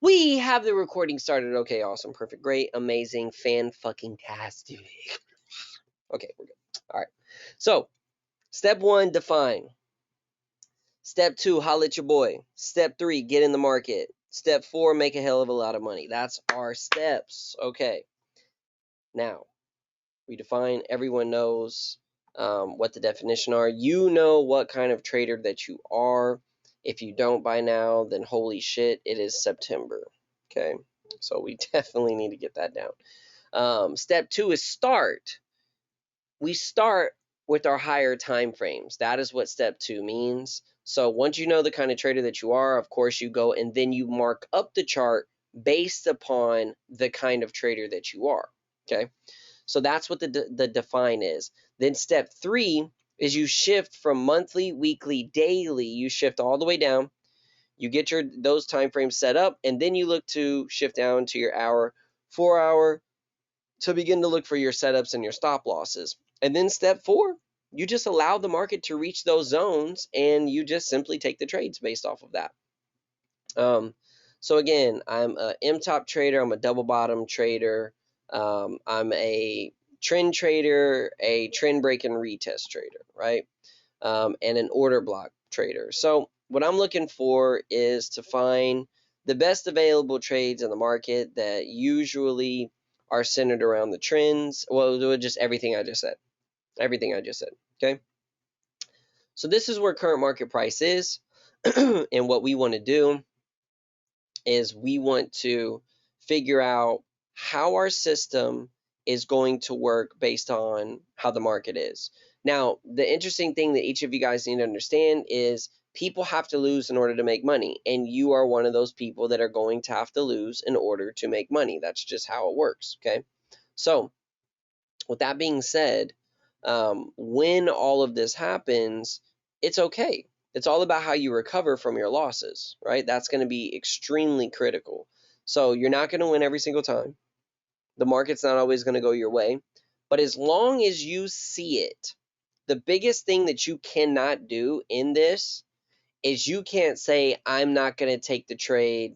We have the recording started. Okay, awesome, perfect, great, amazing, fan-fucking-tastic. Okay, we're good. All right. So, step 1, define. Step 2, holla at your boy. Step 3, get in the market. Step 4, make a hell of a lot of money. That's our steps. Okay. Now, we define. Everyone knows what the definition are. You know what kind of trader that you are. If you don't by now, then holy shit, it is September. Okay. So we definitely need to get that down. Step 2 is start. We start with our higher time frames. That is what step 2 means. So once you know the kind of trader that you are, of course you go and then you mark up the chart based upon the kind of trader that you are. Okay. So that's what the define is. Then step 3 is you shift from monthly, weekly, daily. You shift all the way down. You get those time frames set up, and then you look to shift down to your hour, 4 hour, to begin to look for your setups and your stop losses. And then step 4, you just allow the market to reach those zones, and you just simply take the trades based off of that. So again, I'm a M-top trader. I'm a double bottom trader. I'm a trend trader, a trend break and retest trader, right? And an order block trader. So what I'm looking for is to find the best available trades in the market that usually are centered around the trends. Well, just everything I just said. Everything I just said. Okay. So this is where current market price is. And what we want to do is we want to figure out how our system is going to work based on how the market is. Now, the interesting thing that each of you guys need to understand is people have to lose in order to make money, and you are one of those people that are going to have to lose in order to make money. That's just how it works, okay? So, with that being said, when all of this happens, it's okay. It's all about how you recover from your losses, right? That's going to be extremely critical. So you're not going to win every single time. The market's not always going to go your way. But as long as you see it, the biggest thing that you cannot do in this is you can't say, I'm not going to take the trade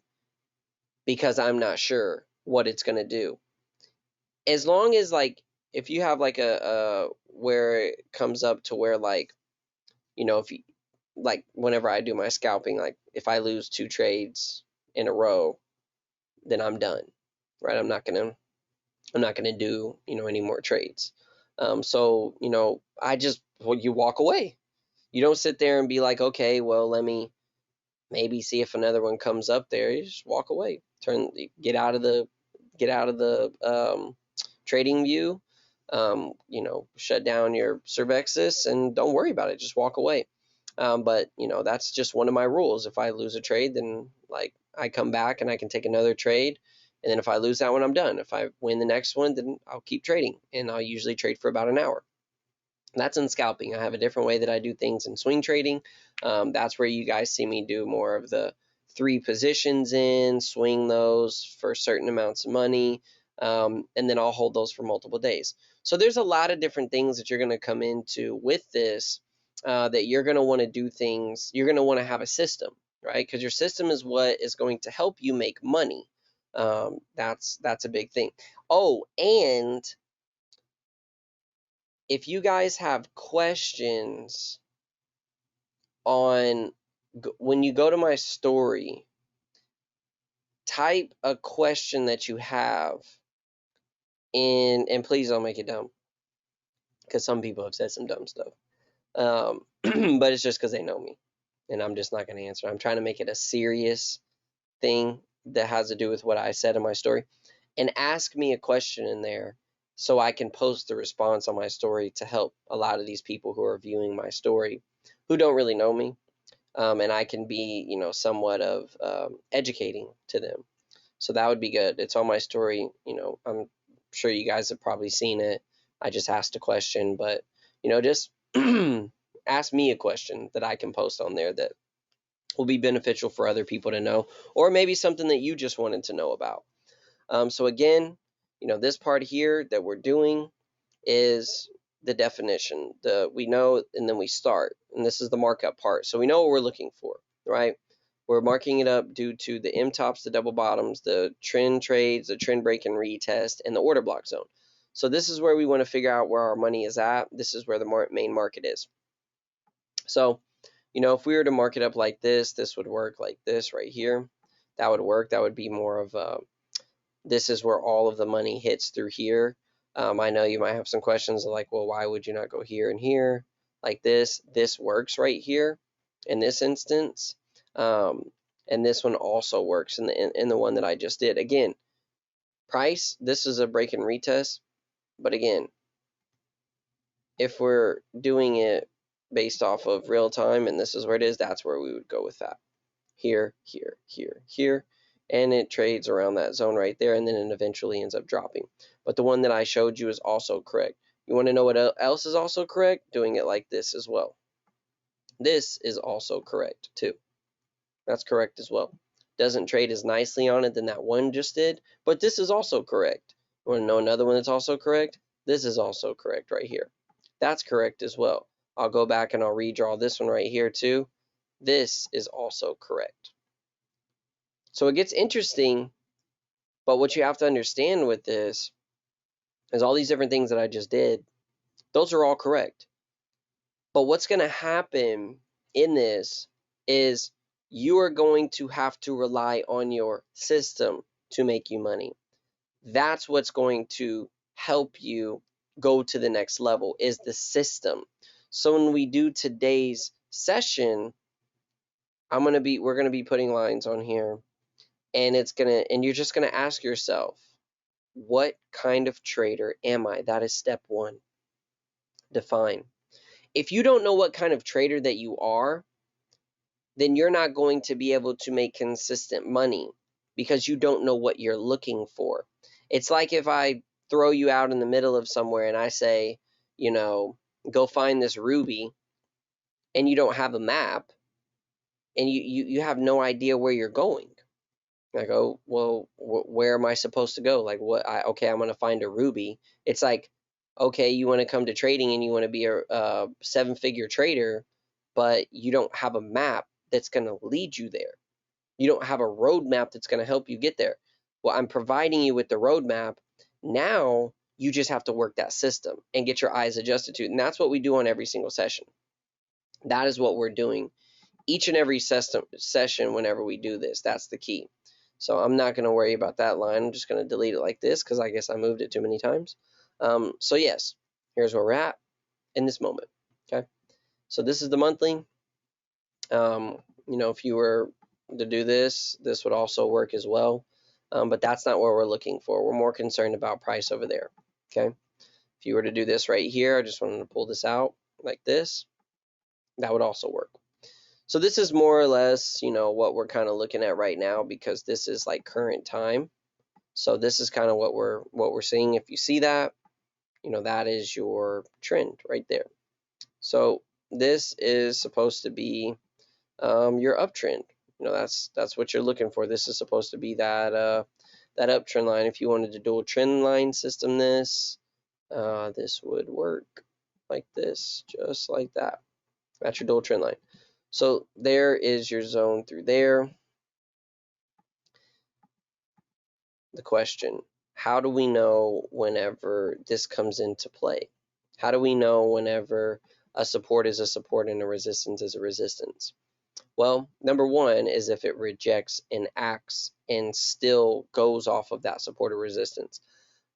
because I'm not sure what it's going to do. As long as, like, if you have like a where it comes up to where, like, if you, like, whenever I do my scalping, like if I lose 2 trades in a row, then I'm done, right? I'm not gonna do any more trades. So you walk away. You don't sit there and be like, okay, well, let me maybe see if another one comes up there. You just walk away. Get out of the trading view. Shut down your Cervexis and don't worry about it. Just walk away. But that's just one of my rules. If I lose a trade, then like I come back and I can take another trade. And then if I lose that one, I'm done. If I win the next one, then I'll keep trading. And I'll usually trade for about an hour. That's in scalping. I have a different way that I do things in swing trading. That's where you guys see me do more of the 3 positions in, swing those for certain amounts of money, and then I'll hold those for multiple days. So there's a lot of different things that you're going to come into with this, that you're going to want to do things. You're going to want to have a system, right? Because your system is what is going to help you make money. That's a big thing. Oh, and if you guys have questions on when you go to my story, type a question that you have in, and please don't make it dumb, because some people have said some dumb stuff. But it's just because they know me, and I'm just not going to answer. I'm trying to make it a serious thing that has to do with what I said in my story, and ask me a question in there so I can post the response on my story to help a lot of these people who are viewing my story who don't really know me, and I can be, somewhat of educating to them. So that would be good. It's on my story. I'm sure you guys have probably seen it. I just asked a question, but just ask me a question that I can post on there that will be beneficial for other people to know, or maybe something that you just wanted to know about. So again, this part here that we're doing is the definition. We know, and then we start, and this is the markup part. So we know what we're looking for, right? We're marking it up due to the M tops, the double bottoms, the trend trades, the trend break and retest, and the order block zone. So this is where we want to figure out where our money is at. This is where the main market is. So, if we were to mark it up like this would work like this right here. That would work. That would be more of a, this is where all of the money hits through here. I know you might have some questions like, well, why would you not go here and here like this? This works right here in this instance. And this one also works in the one that I just did. Again, price, this is a break and retest. But again, if we're doing it based off of real time and this is where it is, that's where we would go with that. Here, here, here, here. And it trades around that zone right there, and then it eventually ends up dropping. But the one that I showed you is also correct. You want to know what else is also correct? Doing it like this as well. This is also correct too. That's correct as well. Doesn't trade as nicely on it than that one just did, but this is also correct. You want to know another one that's also correct? This is also correct right here. That's correct as well. I'll go back and I'll redraw this one right here too. This is also correct. So it gets interesting, but what you have to understand with this is all these different things that I just did, those are all correct. But what's going to happen in this is you are going to have to rely on your system to make you money. That's what's going to help you go to the next level, is the system. So when we do today's session, we're going to be putting lines on here, and you're just going to ask yourself, what kind of trader am I? That is step one. Define. If you don't know what kind of trader that you are, then you're not going to be able to make consistent money because you don't know what you're looking for. It's like if I throw you out in the middle of somewhere and I say, go find this ruby, and you don't have a map, and you have no idea where you're going. I go, well, where am I supposed to go? Like, okay, I'm going to find a ruby. It's like, okay, you want to come to trading and you want to be a seven-figure trader, but you don't have a map that's going to lead you there. You don't have a roadmap that's going to help you get there. Well, I'm providing you with the roadmap. Now you just have to work that system and get your eyes adjusted to it. And that's what we do on every single session. That is what we're doing each and every session whenever we do this. That's the key. So I'm not going to worry about that line. I'm just going to delete it like this because I guess I moved it too many times. So yes, here's where we're at in this moment. Okay. So this is the monthly. If you were to do this, this would also work as well. But that's not what we're looking for. We're more concerned about price over there. Okay. If you were to do this right here, I just wanted to pull this out like this. That would also work. So this is more or less, what we're kind of looking at right now, because this is like current time. So this is kind of what we're seeing. If you see that, that is your trend right there. So this is supposed to be your uptrend. That's what you're looking for. This is supposed to be that uptrend line. If you wanted to do a trend line system, this would work like this, just like that. That's your dual trend line. So there is your zone through there. The question, how do we know whenever this comes into play? How do we know whenever a support is a support and a resistance is a resistance? Well, number one is if it rejects and acts and still goes off of that support or resistance.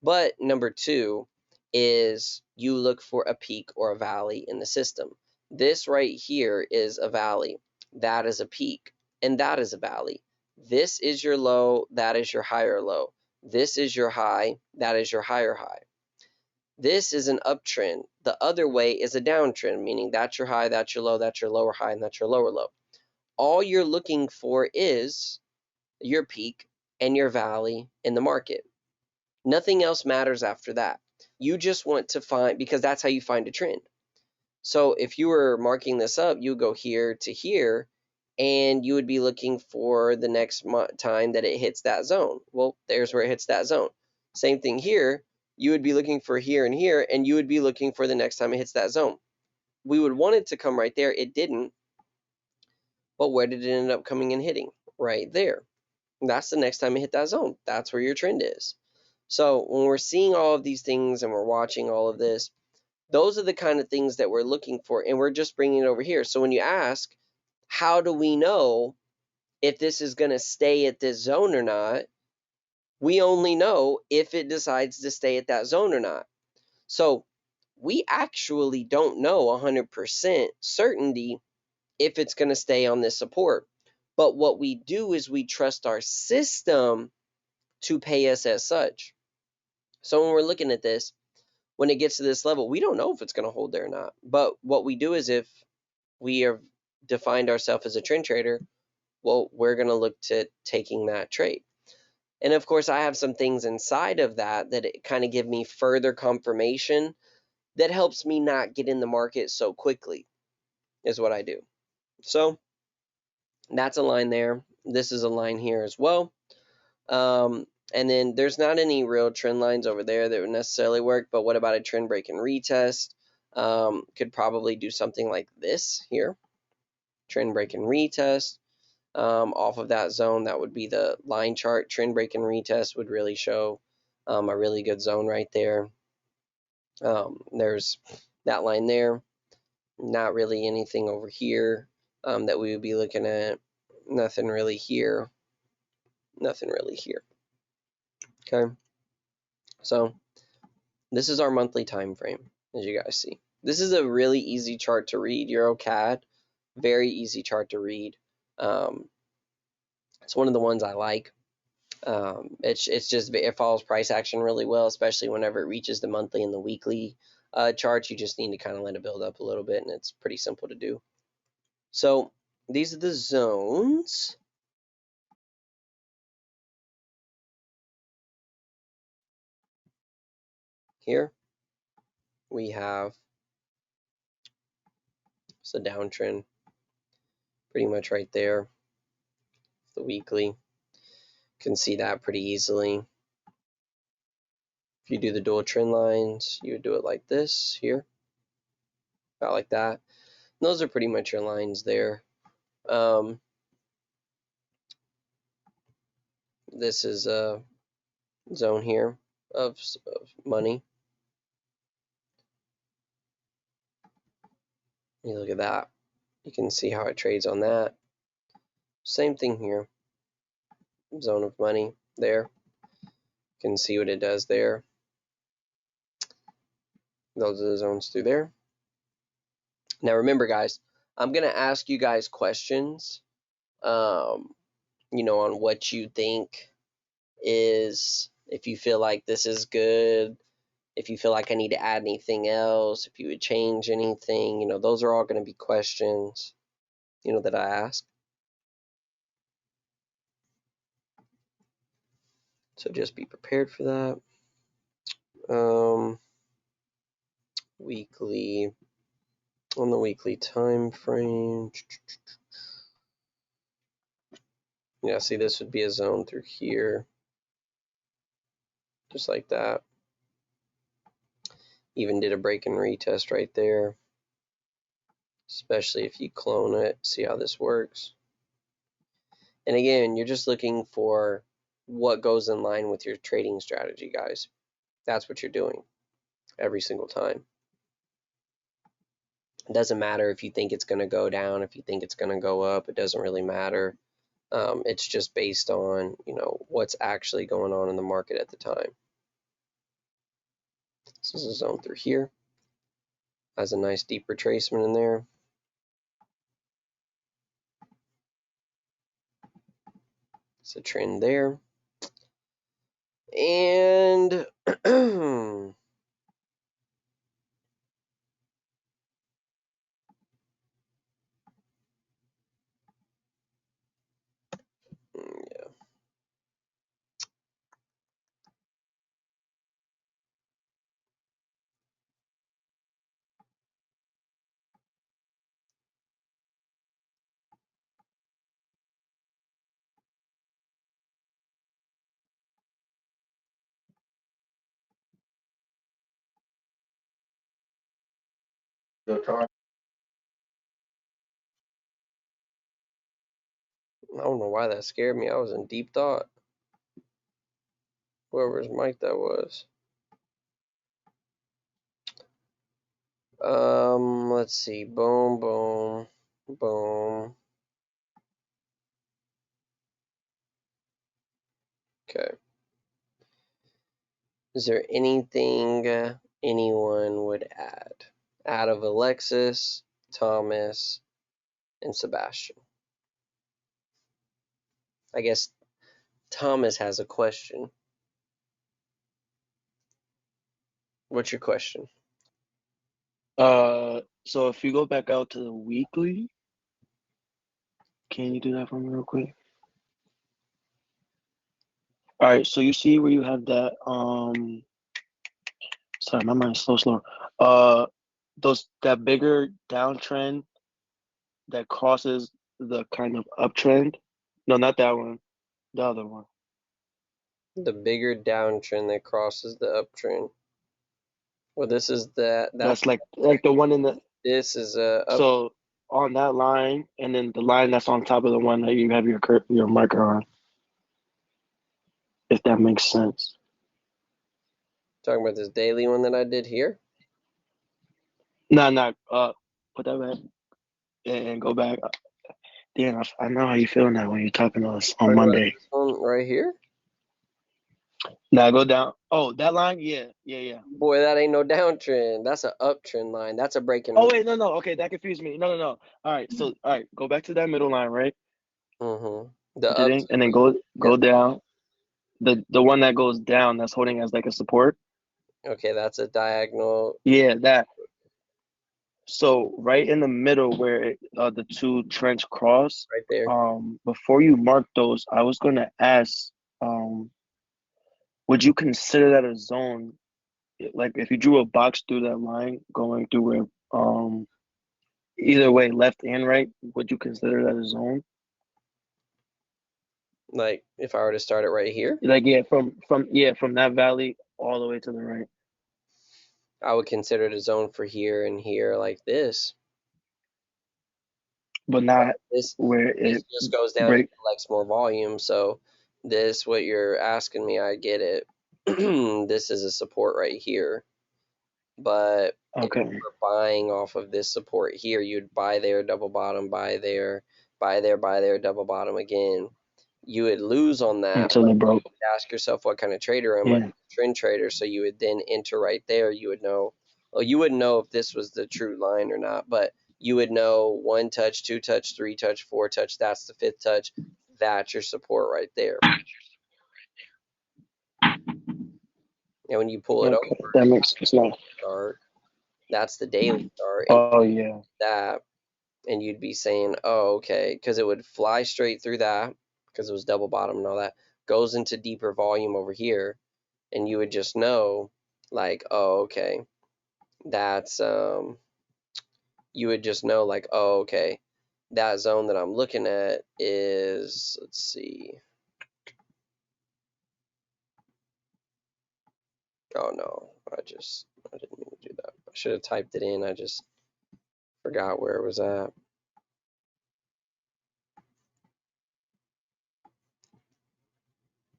But number two is you look for a peak or a valley in the system. This right here is a valley. That is a peak. And that is a valley. This is your low. That is your higher low. This is your high. That is your higher high. This is an uptrend. The other way is a downtrend, meaning that's your high, that's your low, that's your lower high, and that's your lower low. All you're looking for is your peak and your valley in the market. Nothing else matters after that. You just want to find, because that's how you find a trend. So if you were marking this up, you go here to here, and you would be looking for the next time that it hits that zone. Well, there's where it hits that zone. Same thing here. You would be looking for here and here, and you would be looking for the next time it hits that zone. We would want it to come right there. It didn't. But where did it end up coming and hitting? Right there. That's the next time it hit that zone. That's where your trend is. So when we're seeing all of these things and we're watching all of this, those are the kind of things that we're looking for, and we're just bringing it over here. So when you ask, how do we know if this is going to stay at this zone or not? We only know if it decides to stay at that zone or not. So we actually don't know 100% certainty if it's going to stay on this support. But what we do is we trust our system to pay us as such. So when we're looking at this, when it gets to this level, we don't know if it's going to hold there or not. But what we do is if we have defined ourselves as a trend trader, well, we're going to look to taking that trade. And of course, I have some things inside of that that kind of give me further confirmation that helps me not get in the market so quickly, is what I do. So that's a line there. This is a line here as well. And then there's not any real trend lines over there that would necessarily work, but what about a trend break and retest? Could probably do something like this here. Trend break and retest. Off of that zone, that would be the line chart. Trend break and retest would really show a really good zone right there. There's that line there. Not really anything over here that we would be looking at. Nothing really here. Nothing really here. Okay. So this is our monthly time frame, as you guys see. This is a really easy chart to read. EuroCAD, very easy chart to read. It's one of the ones I like. It's just it follows price action really well, especially whenever it reaches the monthly and the weekly charts. You just need to kind of let it build up a little bit, and it's pretty simple to do. So these are the zones. Here we have the downtrend, pretty much right there. The weekly, you can see that pretty easily. If you do the dual trend lines, you would do it like this here, about like that. And those are pretty much your lines there. This is a zone here of money. You look at that. You can see how it trades on that. Same thing here. Zone of money there. You can see what it does there. Those are the zones through there. Now remember, guys, I'm going to ask you guys questions, on what you think is, if you feel like this is good, if you feel like I need to add anything else, if you would change anything, those are all going to be questions, that I ask. So just be prepared for that. Weekly, on the weekly time frame. Yeah, see, this would be a zone through here. Just like that. Even did a break and retest right there. Especially if you clone it, see how this works. And again, you're just looking for what goes in line with your trading strategy, guys. That's what you're doing every single time. It doesn't matter if you think it's going to go down, if you think it's going to go up, it doesn't really matter. It's just based on, what's actually going on in the market at the time. This is a zone through here. Has a nice deep retracement in there. It's a trend there. And yeah. don't know why that scared me. I was in deep thought. Whoever's mic that was. Let's see. Boom, boom, boom. Okay. Is there anything anyone would add? Out of Alexis, Thomas, and Sebastian. I guess Thomas has a question. What's your question? So if you go back out to the weekly, can you do that for me real quick? All right, so you see where you have that sorry, my mind's so slow. Uh that bigger downtrend that crosses the kind of uptrend. No, not that one. The other one. The bigger downtrend that crosses the uptrend. Well, this is that's That's like the one in the this is a up. so on that line and then the line that's on top of the one that you have your marker on, if that makes sense. Talking about this daily one that I did here. Nah, nah, put that back and go back. Damn, I know how you feeling that when you're talking to us on Talking about Monday. this one right here. Now go down. Oh, that line? Yeah, yeah, yeah. Boy, that ain't no downtrend. That's a uptrend line. That's a breaking. Oh wait, no, no. Okay, that confused me. No, no, no. All right, so all right, go back to that middle line, right? The Did uptrend. it? And then go down. The one that goes down that's holding as like a support. Okay, that's a diagonal Yeah, that. So right in the middle where the two trench cross. right there. Before you mark those, I was gonna ask, would you consider that a zone? Like if you drew a box through that line going through where either way, left and right, would you consider that a zone? Like if I were to start it right here, Like yeah, from that valley all the way to the right, I would consider it a zone for here and here like this. but not This where this it just goes down and break. collects more volume. So this, what you're asking me, I get it. This is a support right here. But if you Okay, were buying off of this support here, you'd buy there, double bottom, buy there, buy there, buy there, double bottom again. You would lose on that, until but it broke. you'd ask yourself what kind of trader am I? Yeah. Trend trader. So you would then enter right there. You would know, well, you wouldn't know if this was the true line or not, but you would know one touch, two touch, three touch, four touch. That's the fifth touch. That's your support right there. And when you pull it over, Okay, that makes sense now. start, that's the daily start, and Oh yeah. that, and you'd be saying, oh, okay, because it would fly straight through that because it was double bottom and all that, goes into deeper volume over here, and you would just know, like, oh, okay, that's you would just know, like, oh, okay, that zone that I'm looking at is, let's see, oh no, I didn't mean to do that. I should have typed it in. I just forgot where it was at.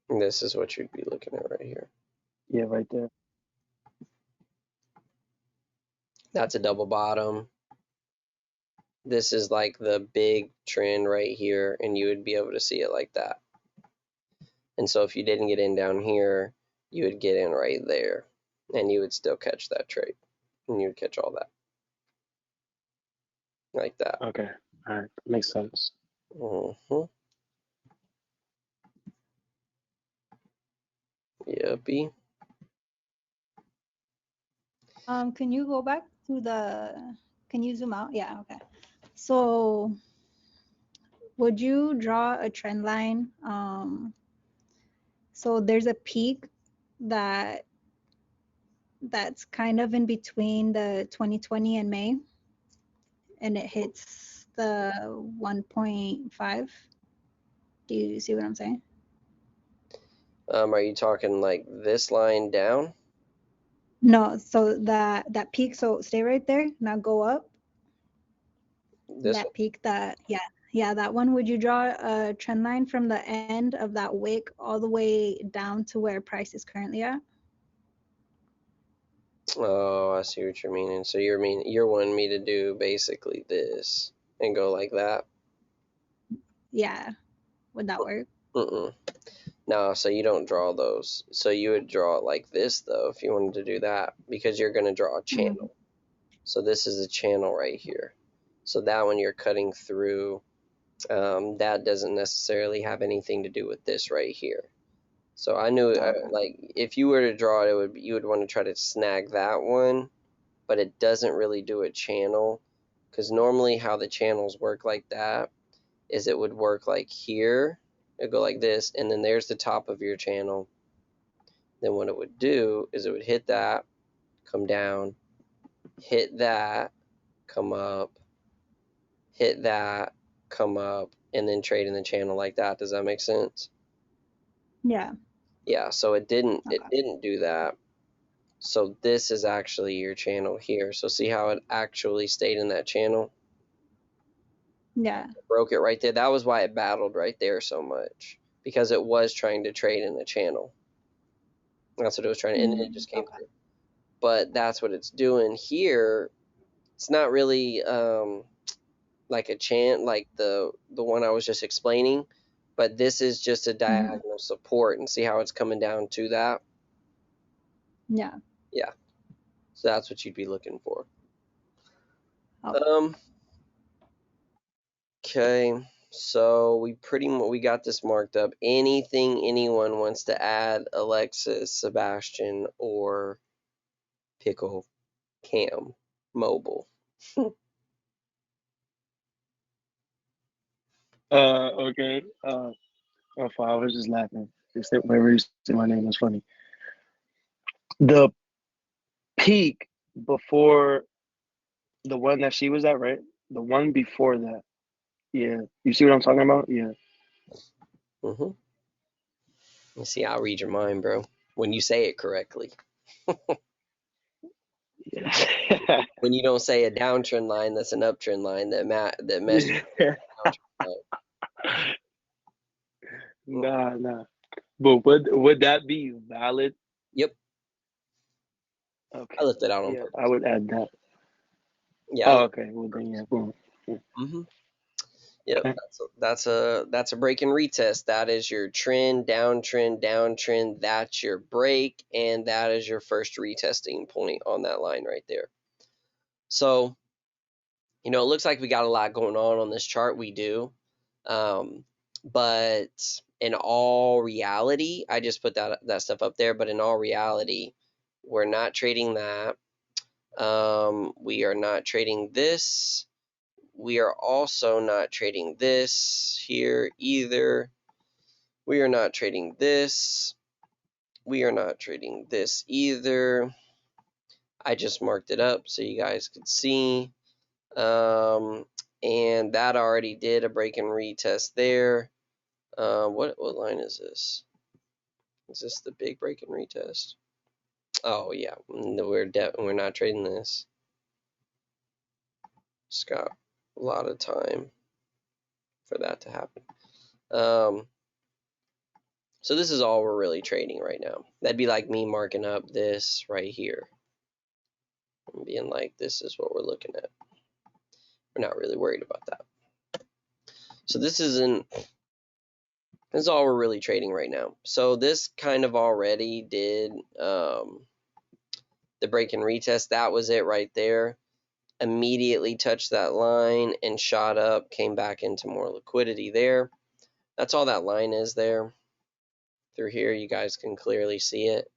And this is what you'd be looking at right here. Yeah, right there. That's a double bottom. This is like the big trend right here, and you would be able to see it like that. And so if you didn't get in down here, you would get in right there, and you would still catch that trade, and you would catch all that like that. Okay. All right. Makes sense. Mm-hmm. Yuppie. Can you go back to can you zoom out? Yeah, okay. So would you draw a trend line? So there's a peak that that's kind of in between the 2020 and May, and it hits the 1.5. Do you see what I'm saying? Are you talking like this line down? No, so that peak, so stay right there, now go up. This That peak, that, yeah. Yeah, that one. Would you draw a trend line from the end of that wick all the way down to where price is currently at? Oh, I see what you're meaning. So you're wanting me to do basically this and go like that? Yeah, would that work? Mm-mm. No, so you don't draw those. So you would draw it like this though if you wanted to do that, because you're going to draw a channel. So this is a channel right here. So that one you're cutting through, that doesn't necessarily have anything to do with this right here. So I knew, Okay. like, if you were to draw it, you would want to try to snag that one, but it doesn't really do a channel, because normally how the channels work like that is it would work like here. It'd go like this, and then there's the top of your channel. Then what it would do is it would hit that, come down, hit that, come up, hit that, come up, and then trade in the channel like that. Does that make sense? Yeah. Yeah, so it Okay. didn't do that. So this is actually your channel here. So see how it actually stayed in that channel? Yeah. Broke it right there. That was why it battled right there so much, because it was trying to trade in the channel. That's what it was trying to, and then it just came Okay. through. But that's what it's doing here. It's not really like a chant like the one I was just explaining, but this is just a diagonal support, and see how it's coming down to that? Yeah. Yeah. So that's what you'd be looking for. Okay. Okay. So we got this marked up. Anything anyone wants to add, Alexis, Sebastian, or Pickle Cam Mobile? Okay. I was just laughing. Just whenever you say my name was funny. The peak before the one that she was at, right? The one before that. Yeah. You see what I'm talking about? Yeah. Mm-hmm. You see, I'll read your mind, bro. When you say it correctly. Yeah. When you don't say a downtrend line, that's an uptrend line that meshes with a downtrend line. Nah. But would that be valid? Yep, I Okay. left it out on Yeah, I purpose. would add that. Yeah, I Oh, left okay. it Well on then, purpose. yeah. Boom. Yep, Okay. that's a break and retest. That is your trend, downtrend, downtrend. That's your break, and that is your first retesting point on that line right there. So, it looks like we got a lot going on this chart. We do, but in all reality, I just put that stuff up there. But in all reality, we're not trading that. We are not trading this. We are also not trading this here either. We are not trading this. We are not trading this either. I just marked it up so you guys could see. And that already did a break and retest there. What line is this? Is this the big break and retest? Oh yeah, we're not trading this. Just got a lot of time for that to happen. So this is all we're really trading right now. That'd be like me marking up this right here and being like, this is what we're looking at. We're not really worried about that. So this is all we're really trading right now. So this kind of already did the break and retest. That was it right there. Immediately touched that line and shot up, came back into more liquidity there. That's all that line is there. Through here, you guys can clearly see it.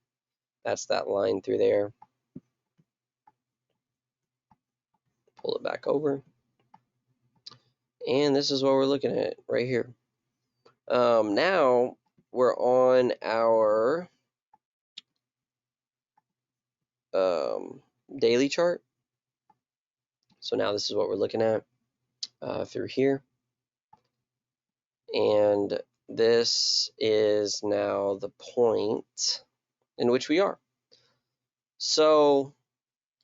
That's that line through there. Pull it back over. And this is what we're looking at right here. Now we're on our daily chart. So now this is what we're looking at through here. And this is now the point in which we are. So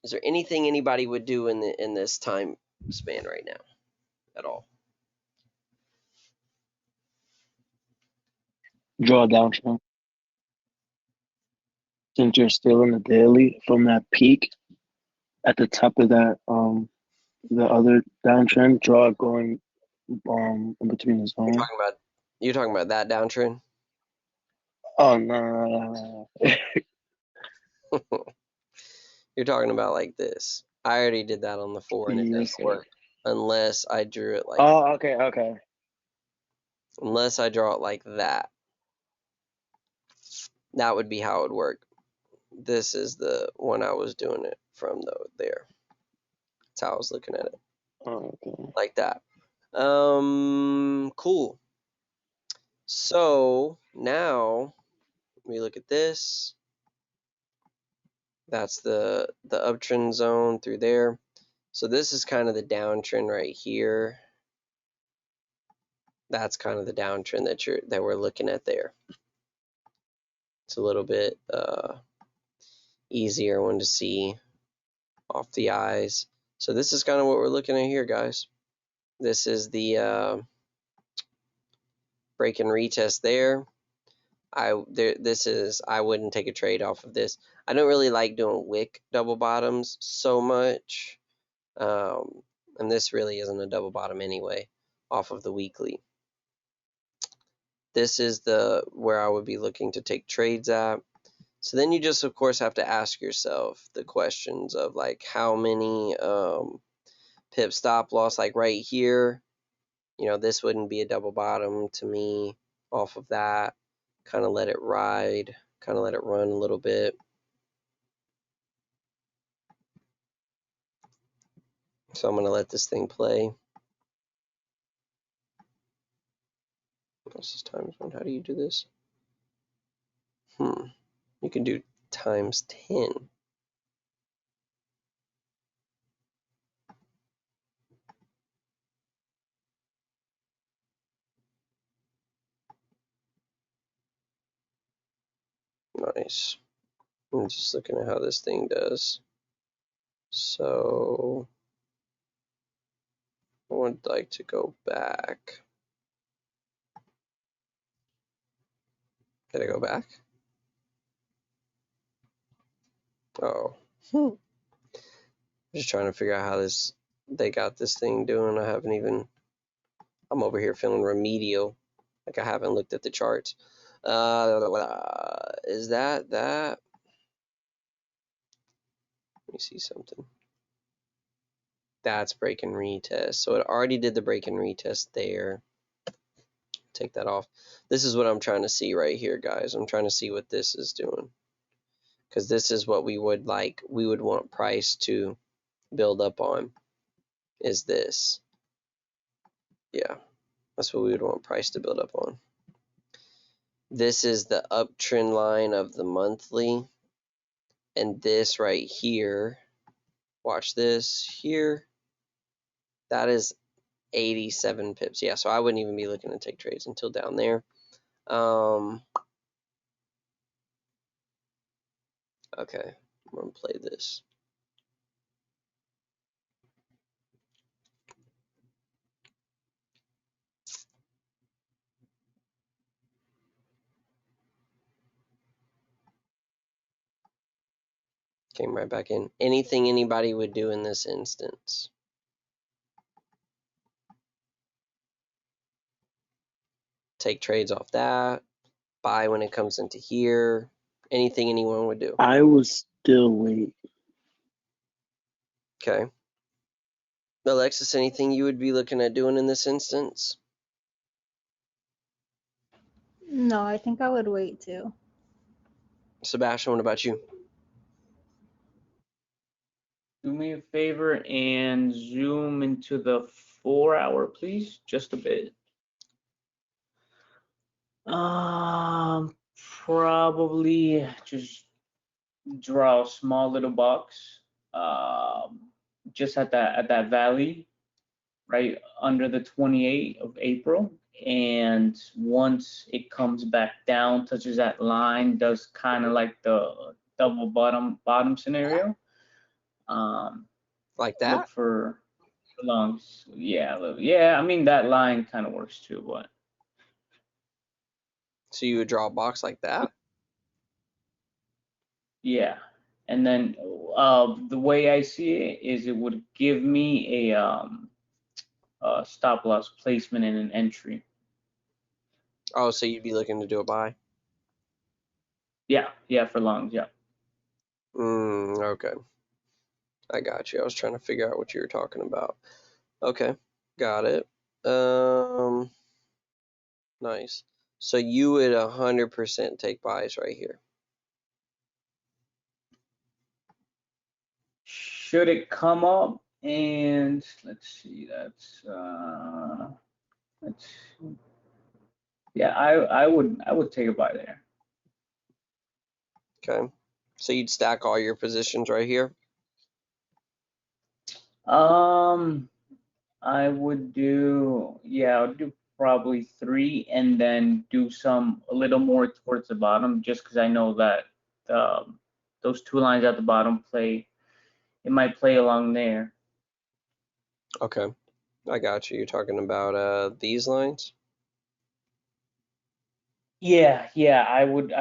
is there anything anybody would do in this time span right now at all? Draw a downtrend. Since you're still in the daily from that peak at the top of that the other downtrend, draw it going in between the zone. You're talking about that downtrend? Oh no. You're talking about like this. I already did that on the 4 and it Yes, doesn't sir. work unless I drew it like Oh, okay. unless I draw it like that. That would be how it would work. This is the one I was doing it from though there. That's how I was looking at it. Okay. Like that. Cool. So now we look at this. That's the uptrend zone through there. So this is kind of the downtrend right here. That's kind of the downtrend that we're looking at there. It's a little bit easier one to see off the eyes. So this is kind of what we're looking at here, guys. This is the break and retest there. I wouldn't take a trade off of this. I don't really like doing wick double bottoms so much. And this really isn't a double bottom anyway, off of the weekly. This is where I would be looking to take trades at. So then you just, of course, have to ask yourself the questions of like how many pip stop loss, like right here. This wouldn't be a double bottom to me off of that. Kind of let it ride, kind of let it run a little bit. So I'm going to let this thing play. This is ×1. How do you do this? You can do ×10. Nice. I'm just looking at how this thing does. So I would like to go back. Did I go back? Oh. Just trying to figure out how they got this thing doing. I'm over here feeling remedial. Like I haven't looked at the charts. Is that? Let me see something. That's break and retest. So it already did the break and retest there. Take that off. This is what I'm trying to see right here, guys. I'm trying to see what this is doing. Because this is what we would want price to build up on, is this. Yeah, that's what we would want price to build up on. This is the uptrend line of the monthly. And this right here, watch this here, that is 87 pips. Yeah, so I wouldn't even be looking to take trades until down there. Okay, I'm going to play this. Came right back in. Anything anybody would do in this instance? Take trades off that. Buy when it comes into here. Anything anyone would do. I would still wait. Okay. Alexis, anything you would be looking at doing in this instance? No, I think I would wait too. Sebastian, what about you? Do me a favor and zoom into the 4-hour, please, just a bit. Probably just draw a small little box, just at that valley, right under the 28th of April. And once it comes back down, touches that line, does kind of like the double bottom scenario. Like that? Look for lungs. Yeah, I mean that line kind of works too, but So you would draw a box like that? Yeah. And then the way I see it is it would give me a stop loss placement in an entry. Oh, so you'd be looking to do a buy? Yeah, for longs, yeah. Okay. I got you. I was trying to figure out what you were talking about. Okay, got it. Nice. So you would 100% take buys right here. Should it come up and let's see, yeah, I would take a buy there. Okay. So you'd stack all your positions right here? I would do, yeah, I would do probably 3 and then do a little more towards the bottom just because I know that those 2 lines at the bottom it might play along there. Okay. I got you. You're talking about these lines? Yeah, I would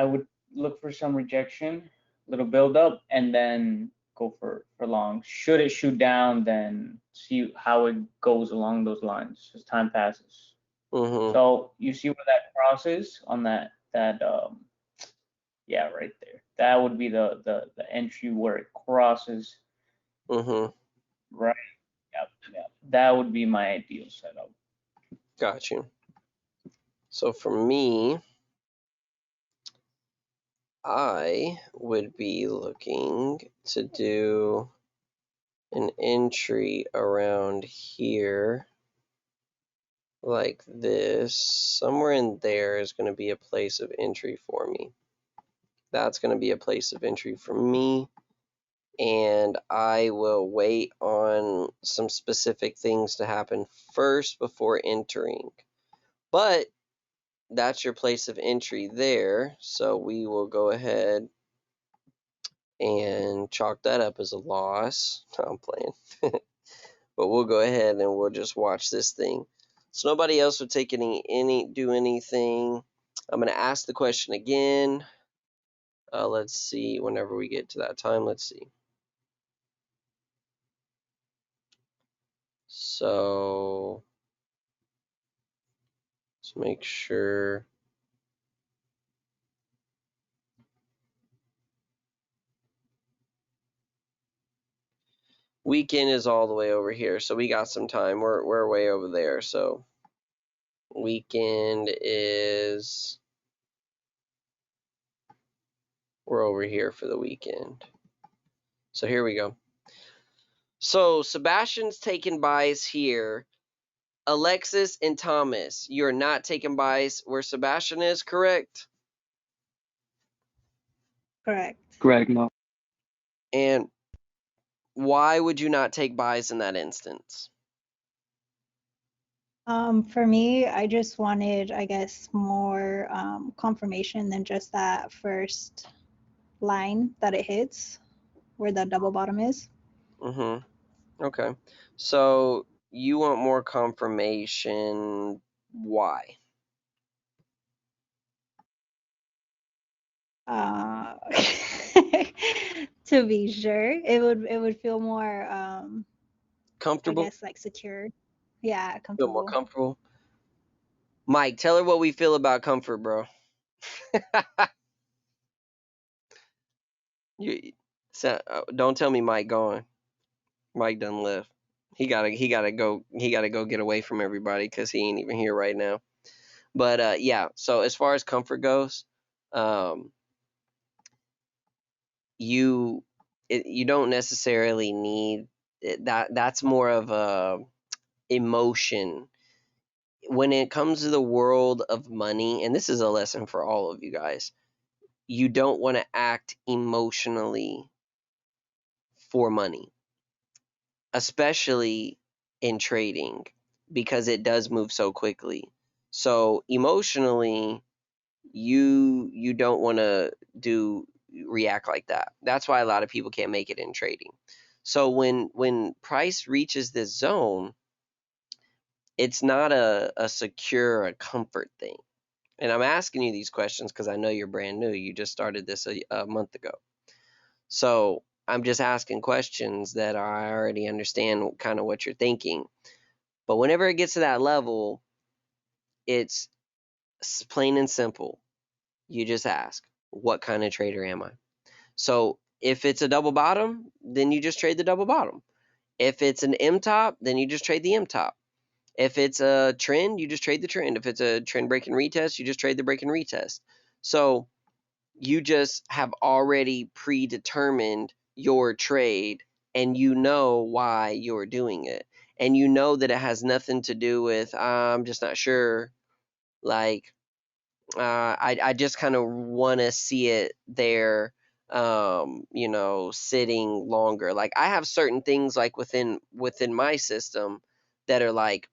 look for some rejection, little build up, and then go for long. Should it shoot down, then see how it goes along those lines as time passes. Mm-hmm. So you see where that crosses on that yeah, right there. That would be the entry where it crosses. Mm-hmm. Right. Yep. That would be my ideal setup. Got you. So for me, I would be looking to do an entry around here like this. Somewhere in there is going to be a place of entry for me. That's going to be a place of entry for me. And I will wait on some specific things to happen first before entering. But that's your place of entry there. So we will go ahead and chalk that up as a loss. No, I'm playing. But we'll go ahead and we'll just watch this thing. So nobody else would take do anything. I'm going to ask the question again. Let's see, whenever we get to that time, let's see. So let's make sure. Weekend is all the way over here, so we got some time. We're way over there, so weekend is, we're over here for the weekend. So here we go. So Sebastian's taking buys here. Alexis and Thomas, you're not taking buys where Sebastian is, correct? Correct. Correct, no. And why would you not take buys in that instance? For me, I just wanted, I guess, more confirmation than just that first line that it hits, where the double bottom is. Mm-hmm. Okay. So you want more confirmation. Why? Uh, to be sure, it would feel more, I Comfortable? guess, like secure. Yeah, Feel more comfortable. comfortable? Mike, tell her what we feel about comfort, bro. Don't tell me Mike gone. Mike done left. He gotta go get away from everybody because he ain't even here right now. But yeah, so as far as comfort goes, um, you don't necessarily need that. That's more of a emotion when it comes to the world of money. And this is a lesson for all of you guys. You don't want to act emotionally for money, especially in trading, because it does move so quickly. So emotionally, you don't want to react like that. That's why a lot of people can't make it in trading. So when price reaches this zone, it's not a secure, a comfort thing. And I'm asking you these questions because I know you're brand new. You just started this a month ago. So I'm just asking questions that I already understand kind of what you're thinking. But whenever it gets to that level, it's plain and simple. You just ask, what kind of trader am I? So if it's a double bottom, then you just trade the double bottom. If it's an M top, then you just trade the M top. If it's a trend, you just trade the trend. If it's a trend break and retest, you just trade the break and retest. So you just have already predetermined your trade and you know why you're doing it. And you know that it has nothing to do with, I'm just not sure. Like, I just kind of want to see it there, sitting longer. Like I have certain things like within my system that are like,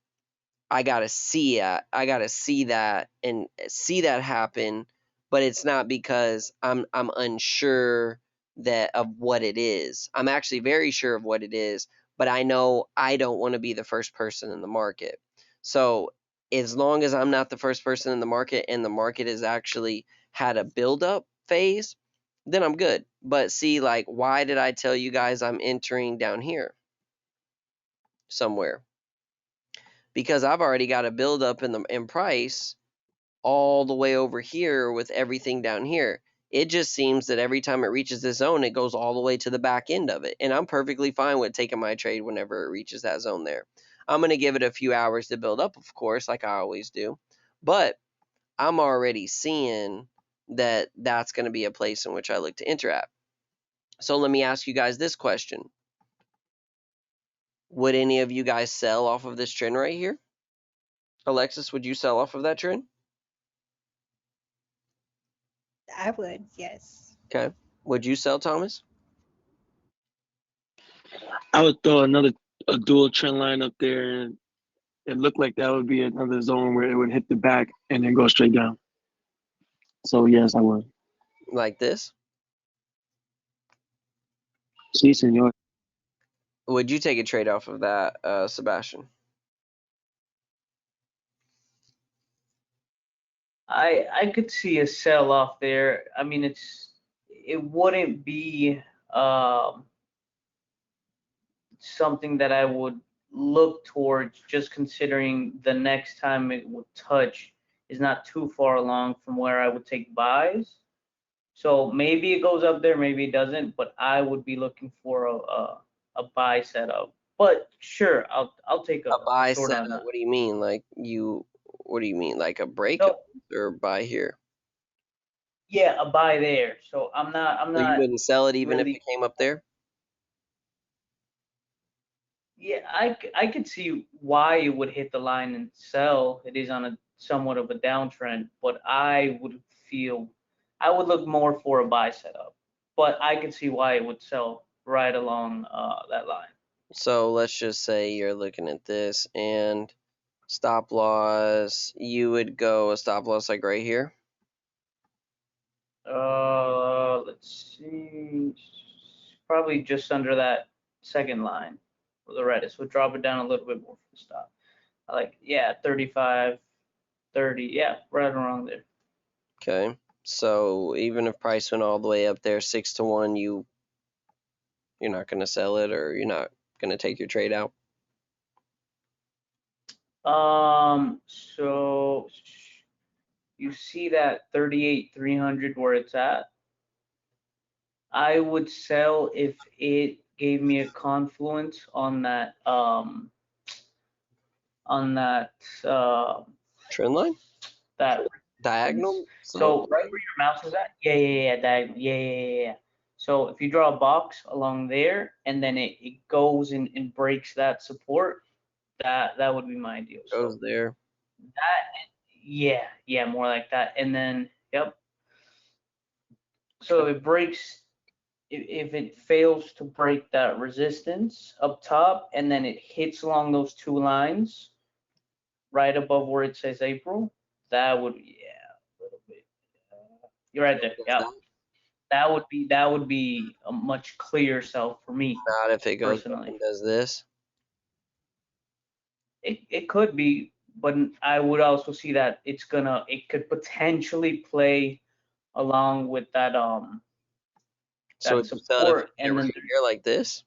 I gotta see it. I gotta see that and see that happen, but it's not because I'm unsure that of what it is. I'm actually very sure of what it is, but I know I don't want to be the first person in the market. So as long as I'm not the first person in the market and the market has actually had a build up phase, then I'm good. But see, like, why did I tell you guys I'm entering down here somewhere? Because I've already got a build up in price all the way over here with everything down here. It just seems that every time it reaches this zone, it goes all the way to the back end of it. And I'm perfectly fine with taking my trade whenever it reaches that zone there. I'm going to give it a few hours to build up, of course, like I always do. But I'm already seeing that that's going to be a place in which I look to enter at. So let me ask you guys this question. Would any of you guys sell off of this trend right here? Alexis, would you sell off of that trend? I would, yes. Okay. Would you sell, Thomas? I would throw a dual trend line up there, and it looked like that would be another zone where it would hit the back and then go straight down. So yes, I would. Like this? Sí, señor. Would you take a trade off of that, Sebastian? I could see a sell off there. I mean, it wouldn't be um, something that I would look towards, just considering the next time it would touch is not too far along from where I would take buys. So maybe it goes up there, maybe it doesn't, but I would be looking for a buy setup. But sure, I'll take A a buy short on setup? that. What do you mean? What do you mean? Like a break So or buy here? yeah, a buy there. So I'm So you not wouldn't sell it even if it really. came up there? Yeah, I could see why it would hit the line and sell. It is on a somewhat of a downtrend, but I would look more for a buy setup. But I could see why it would sell right along that line. So let's just say you're looking at this and stop loss, you would go a stop loss like right here. Let's see, probably just under that second line for the Redis. We'll drop it down a little bit more for the stop. I like, yeah, 35, 30, yeah, right around there. Okay. So even if price went all the way up there 6-1, you're not gonna sell it or you're not gonna take your trade out? So you see that 38,300 where it's at. I would sell if it gave me a confluence on that Trend line? that Diagonal so slope? right where your mouse is at, yeah, diagonal, yeah. So if you draw a box along there and then it goes and breaks that support, that would be my ideal. Goes So there. that, yeah, more like that. And then, yep. So if it breaks, if it fails to break that resistance up top and then it hits along those two lines right above where it says April, that would, yeah, a little bit. You're right there. Does Yeah, that? that would be a much clearer sell for me Not if it goes up personally. and does this. It could be, but I would also see that it could potentially play along with that So that would you sell it if support, it and were then here like this?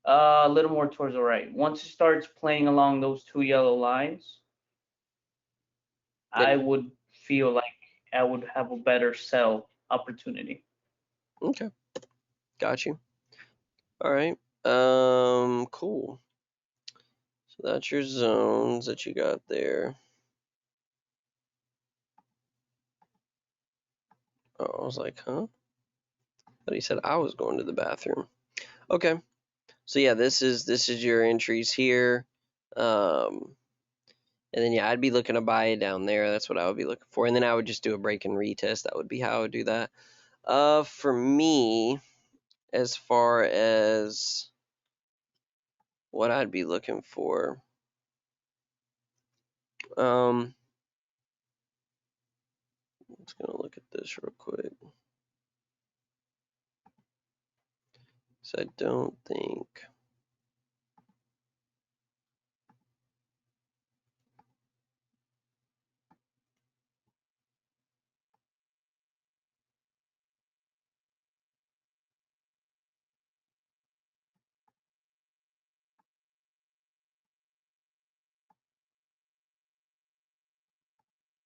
a little more towards the right. Once it starts playing along those two yellow lines, Then I would feel like I would have a better sell opportunity. okay, got you. All right. Cool. So that's your zones that you got there. Oh, I was like, huh? But he said I was going to the bathroom. Okay. So yeah, this is your entries here. And then yeah, I'd be looking to buy it down there. That's what I would be looking for. And then I would just do a break and retest. That would be how I would do that. For me, as far as what I'd be looking for, I'm just gonna look at this real quick. So I don't think.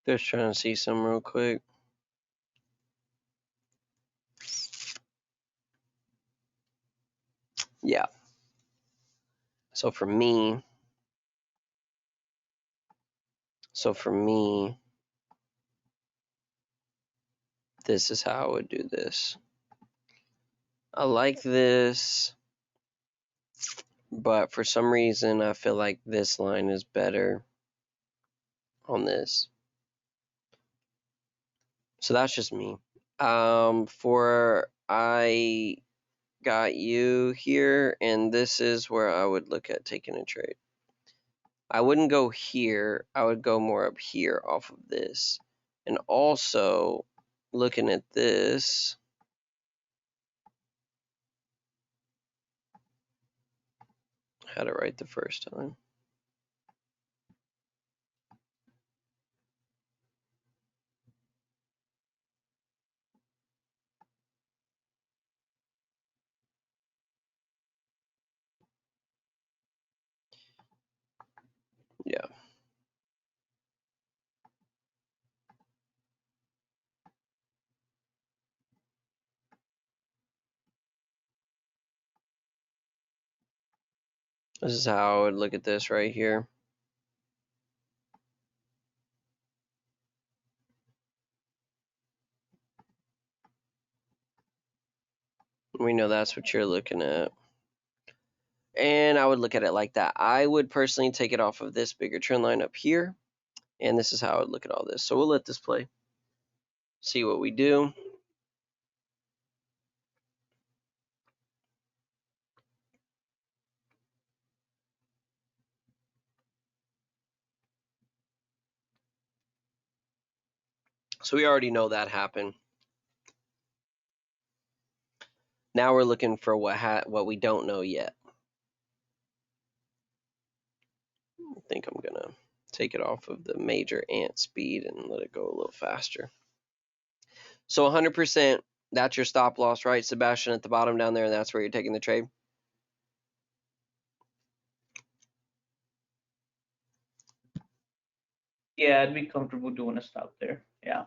Just trying to see some real quick. Yeah. So for me, this is how I would do this. I like this, but for some reason I feel like this line is better on this. So that's just me. For I got you here, and this is where I would look at taking a trade. I wouldn't go here. I would go more up here off of this. And also, looking at this, I had it right the first time. Yeah. This is how I would look at this right here. We know that's what you're looking at. And I would look at it like that. I would personally take it off of this bigger trend line up here. And this is how I would look at all this. So we'll let this play. See what we do. So we already know that happened. Now we're looking for what we don't know yet. I think I'm gonna take it off of the major ant speed and let it go a little faster. So 100%, that's your stop loss, right, Sebastian, at the bottom down there, and that's where you're taking the trade? Yeah, I'd be comfortable doing a stop there. Yeah.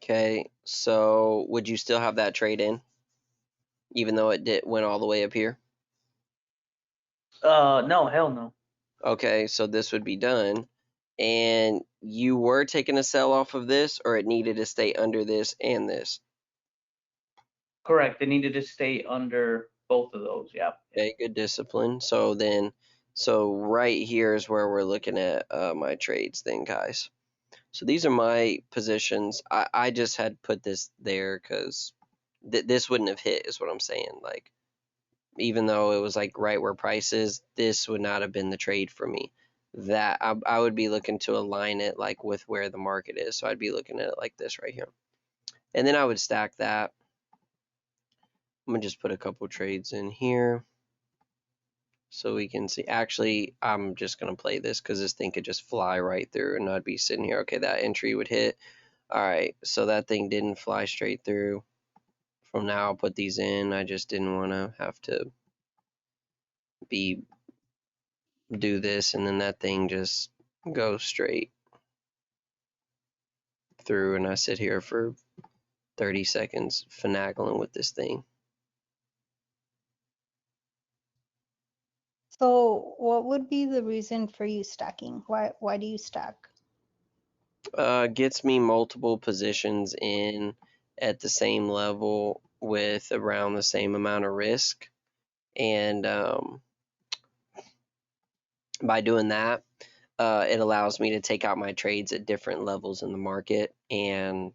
Okay, so would you still have that trade in, even though it went all the way up here? No, hell no. Okay, so this would be done. And you were taking a sell off of this, or it needed to stay under this and this? Correct. It needed to stay under both of those. Yeah. Okay, good discipline. So right here is where we're looking at my trades then, guys. So these are my positions. I just had put this there because this wouldn't have hit, is what I'm saying. Like, even though it was like right where price is, this would not have been the trade for me. That I would be looking to align it like with where the market is. So I'd be looking at it like this right here. And then I would stack that. I'm gonna just put a couple trades in here. so we can see. Actually, I'm just going to play this because this thing could just fly right through and I'd be sitting here. Okay, that entry would hit. All right, so that thing didn't fly straight through. From now, I'll put these in. I just didn't want to have to do this and then that thing just goes straight through and I sit here for 30 seconds finagling with this thing. So what would be the reason for you stacking? Why do you stack? Gets me multiple positions in at the same level with around the same amount of risk. And by doing that, it allows me to take out my trades at different levels in the market and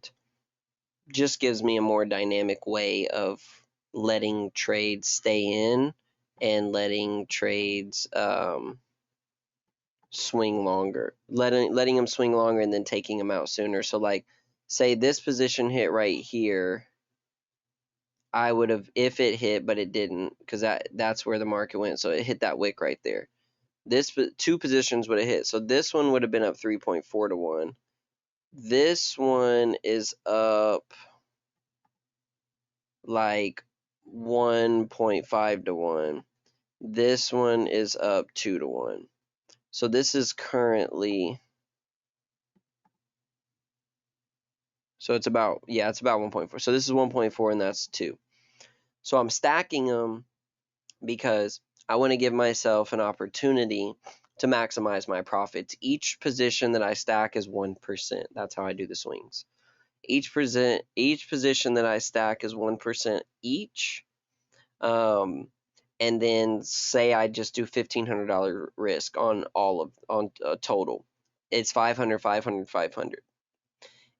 just gives me a more dynamic way of letting trades stay in and letting trades swing longer, letting them swing longer and then taking them out sooner. So like, say this position hit right here, I would have, if it hit, but it didn't, because that's where the market went. So it hit that wick right there. This two positions would have hit. So this one would have been up 3.4 to 1. This one is up like 1.5 to 1. This one is up 2 to 1. So this is currently, so it's about 1.4. So this is 1.4 and that's 2. So I'm stacking them because I want to give myself an opportunity to maximize my profits. Each position that I stack is 1%. That's how I do the swings. Each position that I stack is 1% each. And then say I just do $1,500 risk on total. It's 500, 500, 500.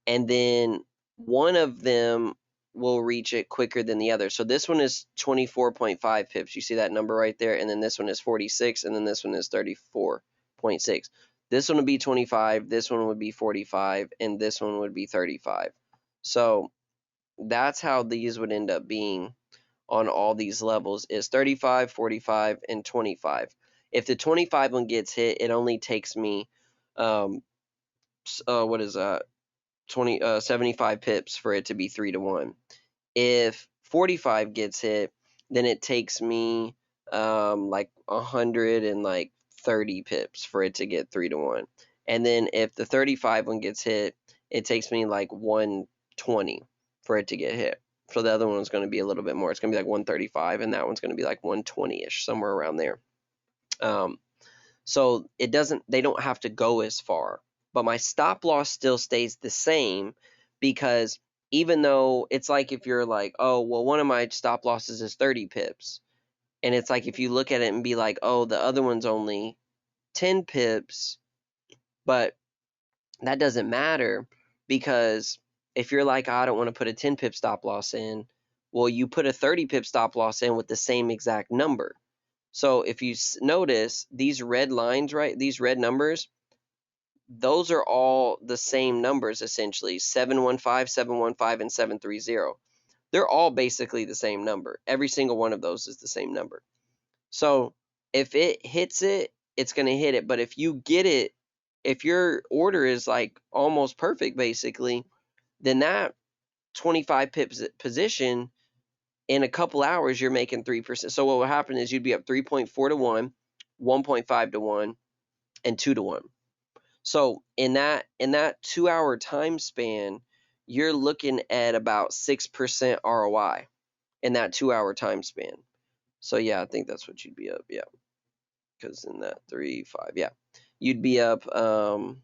And then one of them will reach it quicker than the other. So this one is 24.5 pips. You see that number right there? And then this one is 46, and then this one is 34.6. This one would be 25, this one would be 45, and this one would be 35. So that's how these would end up being on all these levels, is 35, 45, and 25. If the 25 one gets hit, it only takes me, what is that? 75 pips for it to be 3 to 1. If 45 gets hit, then it takes me like 130 pips for it to get 3 to 1. And then if the 35 one gets hit, it takes me like 120 for it to get hit. So the other one's going to be a little bit more. It's going to be like 135, and that one's going to be like 120-ish, somewhere around there. So they don't have to go as far. But my stop loss still stays the same, because even though it's like, if you're like, oh, well, one of my stop losses is 30 pips. And it's like, if you look at it and be like, oh, the other one's only 10 pips, but that doesn't matter, because if you're like, oh, I don't want to put a 10 pip stop loss in, well, you put a 30 pip stop loss in with the same exact number. So if you notice these red lines, right, these red numbers, those are all the same numbers, essentially. 715, 715, and 730. They're all basically the same number. Every single one of those is the same number. So if it hits it, it's going to hit it. But if you get it, if your order is like almost perfect, basically, then that 25 pips position, in a couple hours, you're making 3%. So what would happen is you'd be up 3.4 to 1, 1.5 to 1, and 2 to 1. So in that 2 hour time span, you're looking at about 6% ROI in that 2 hour time span. So yeah, I think that's what you'd be up. Yeah, because in that 3, 5, yeah, you'd be up about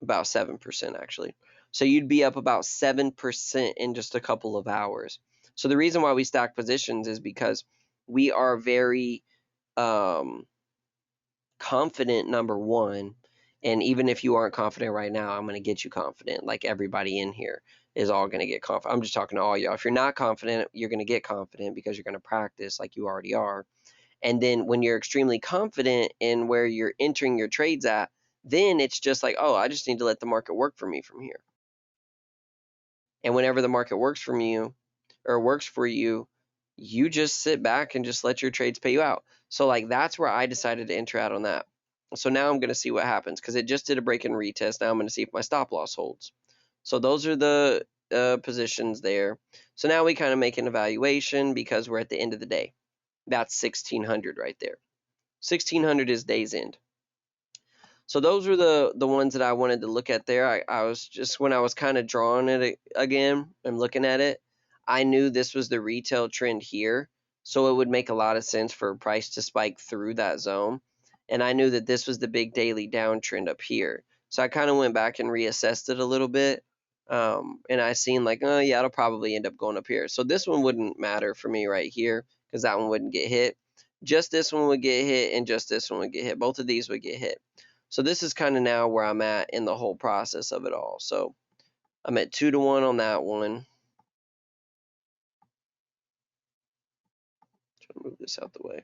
7% actually. So you'd be up about 7% in just a couple of hours. So the reason why we stack positions is because we are very confident, number one. And even if you aren't confident right now, I'm going to get you confident. Like everybody in here is all going to get confident. I'm just talking to all y'all. If you're not confident, you're going to get confident because you're going to practice like you already are. And then when you're extremely confident in where you're entering your trades at, then it's just like, oh, I just need to let the market work for me from here. And whenever the market works for you, you just sit back and just let your trades pay you out. So like that's where I decided to enter out on that. So now I'm going to see what happens because it just did a break and retest. Now I'm going to see if my stop loss holds. So those are the positions there. So now we kind of make an evaluation because we're at the end of the day. That's 1600 right there. 1600 is day's end. So those were the ones that I wanted to look at there. I was just, when I was kind of drawing it again and looking at it, I knew this was the retail trend here. So it would make a lot of sense for price to spike through that zone. And I knew that this was the big daily downtrend up here. So I kind of went back and reassessed it a little bit. And I seen like, oh yeah, it'll probably end up going up here. So this one wouldn't matter for me right here because that one wouldn't get hit. Just this one would get hit and just this one would get hit. Both of these would get hit. So this is kind of now where I'm at in the whole process of it all. So I'm at 2-1 on that one. Try to move this out the way.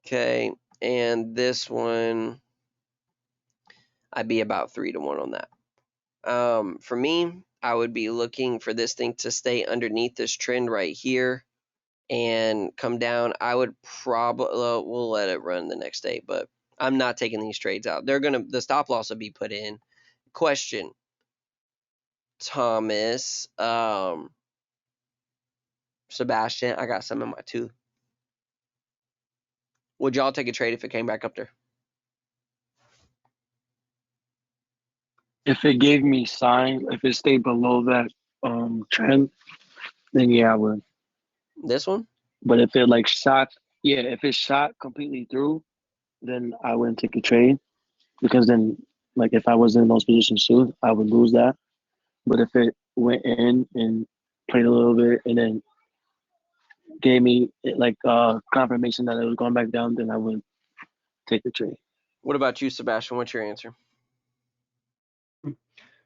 Okay, and this one, I'd be about 3-1 on that. For me, I would be looking for this thing to stay underneath this trend right here and come down. I would probably, we'll let it run the next day, but I'm not taking these trades out. The stop loss will be put in. Question, Thomas, Sebastian, I got some in my tooth. Would y'all take a trade if it came back up there? If it gave me signs, if it stayed below that trend, then yeah, I would. This one? But if it like shot, yeah, if it shot completely through, then I wouldn't take a trade because then, like, if I was in those positions too, I would lose that. But if it went in and played a little bit and then gave me like confirmation that it was going back down, then I would take the trade. What about you, Sebastian? What's your answer?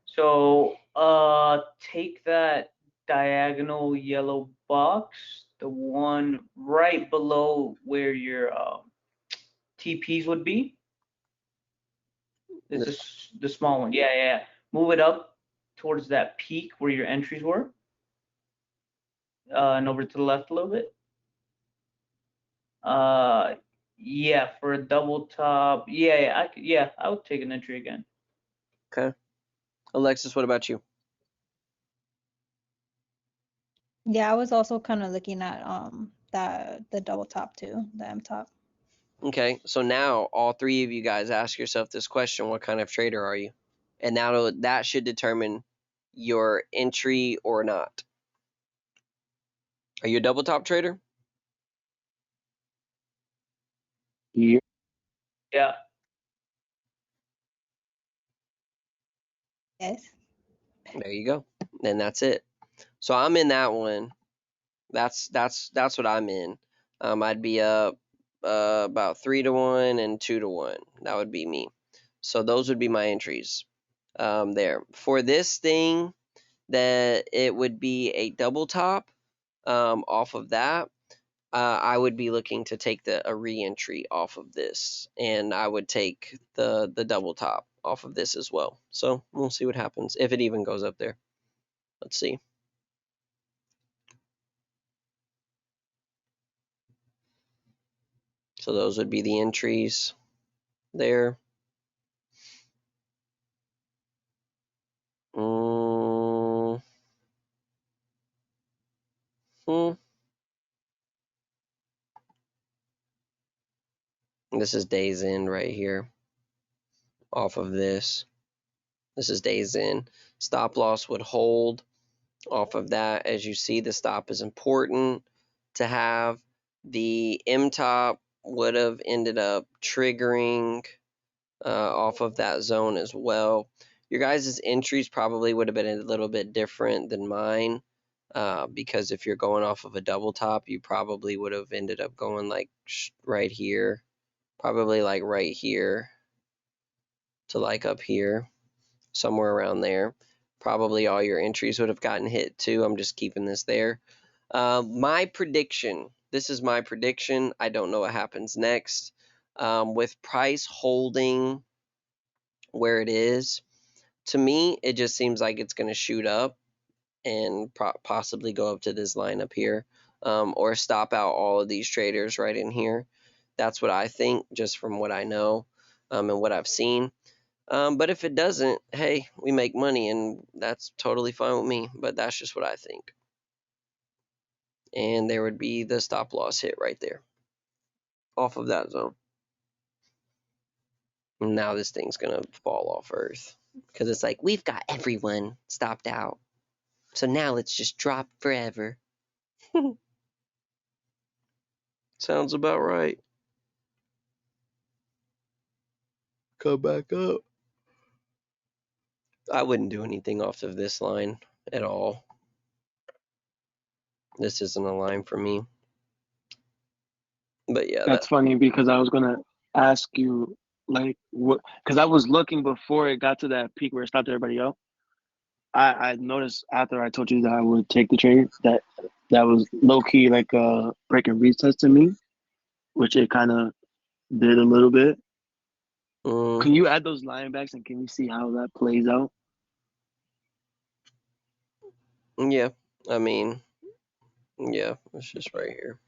So take that diagonal yellow box, the one right below where your TPs would be. This is the small one. Yeah. Move it up towards that peak where your entries were. And over to the left a little bit. Yeah, for a double top. Yeah, I would take an entry again. Okay. Alexis, what about you? Yeah, I was also kind of looking at the double top too, the M top. Okay, so now all three of you guys ask yourself this question: what kind of trader are you? And that should determine your entry or not. Are you a double top trader? Yeah. Yeah. Yes. There you go. And that's it. So I'm in that one. That's what I'm in. I'd be up about 3-1 and 2-1. That would be me. So those would be my entries there. For this thing, that it would be a double top off of that. I would be looking to take a re-entry off of this, and I would take the double top off of this as well. So we'll see what happens if it even goes up there. Let's see. So those would be the entries there. This is days end right here off of this. This is days in. Stop loss would hold off of that. As you see, the stop is important to have. The M top would have ended up triggering off of that zone as well. Your guys' entries probably would have been a little bit different than mine because if you're going off of a double top, you probably would have ended up going like right here, probably like right here to like up here, somewhere around there. Probably all your entries would have gotten hit too. I'm just keeping this there. My prediction, this is my prediction. I don't know what happens next. With price holding where it is, to me, it just seems like it's going to shoot up. and possibly go up to this line up here, or stop out all of these traders right in here. That's what I think, just from what I know and what I've seen. But if it doesn't, hey, we make money, and that's totally fine with me. But that's just what I think. And there would be the stop loss hit right there off of that zone. And now this thing's going to fall off Earth because it's like, we've got everyone stopped out. So now let's just drop forever. Sounds about right. Come back up. I wouldn't do anything off of this line at all. This isn't a line for me. But yeah, That's funny because I was gonna ask you like what, because I was looking before it got to that peak where it stopped everybody out. I noticed after I told you that I would take the trade that was low key like a break and retest to me, which it kind of did a little bit. Can you add those line backs and can we see how that plays out? Yeah, I mean, yeah, it's just right here.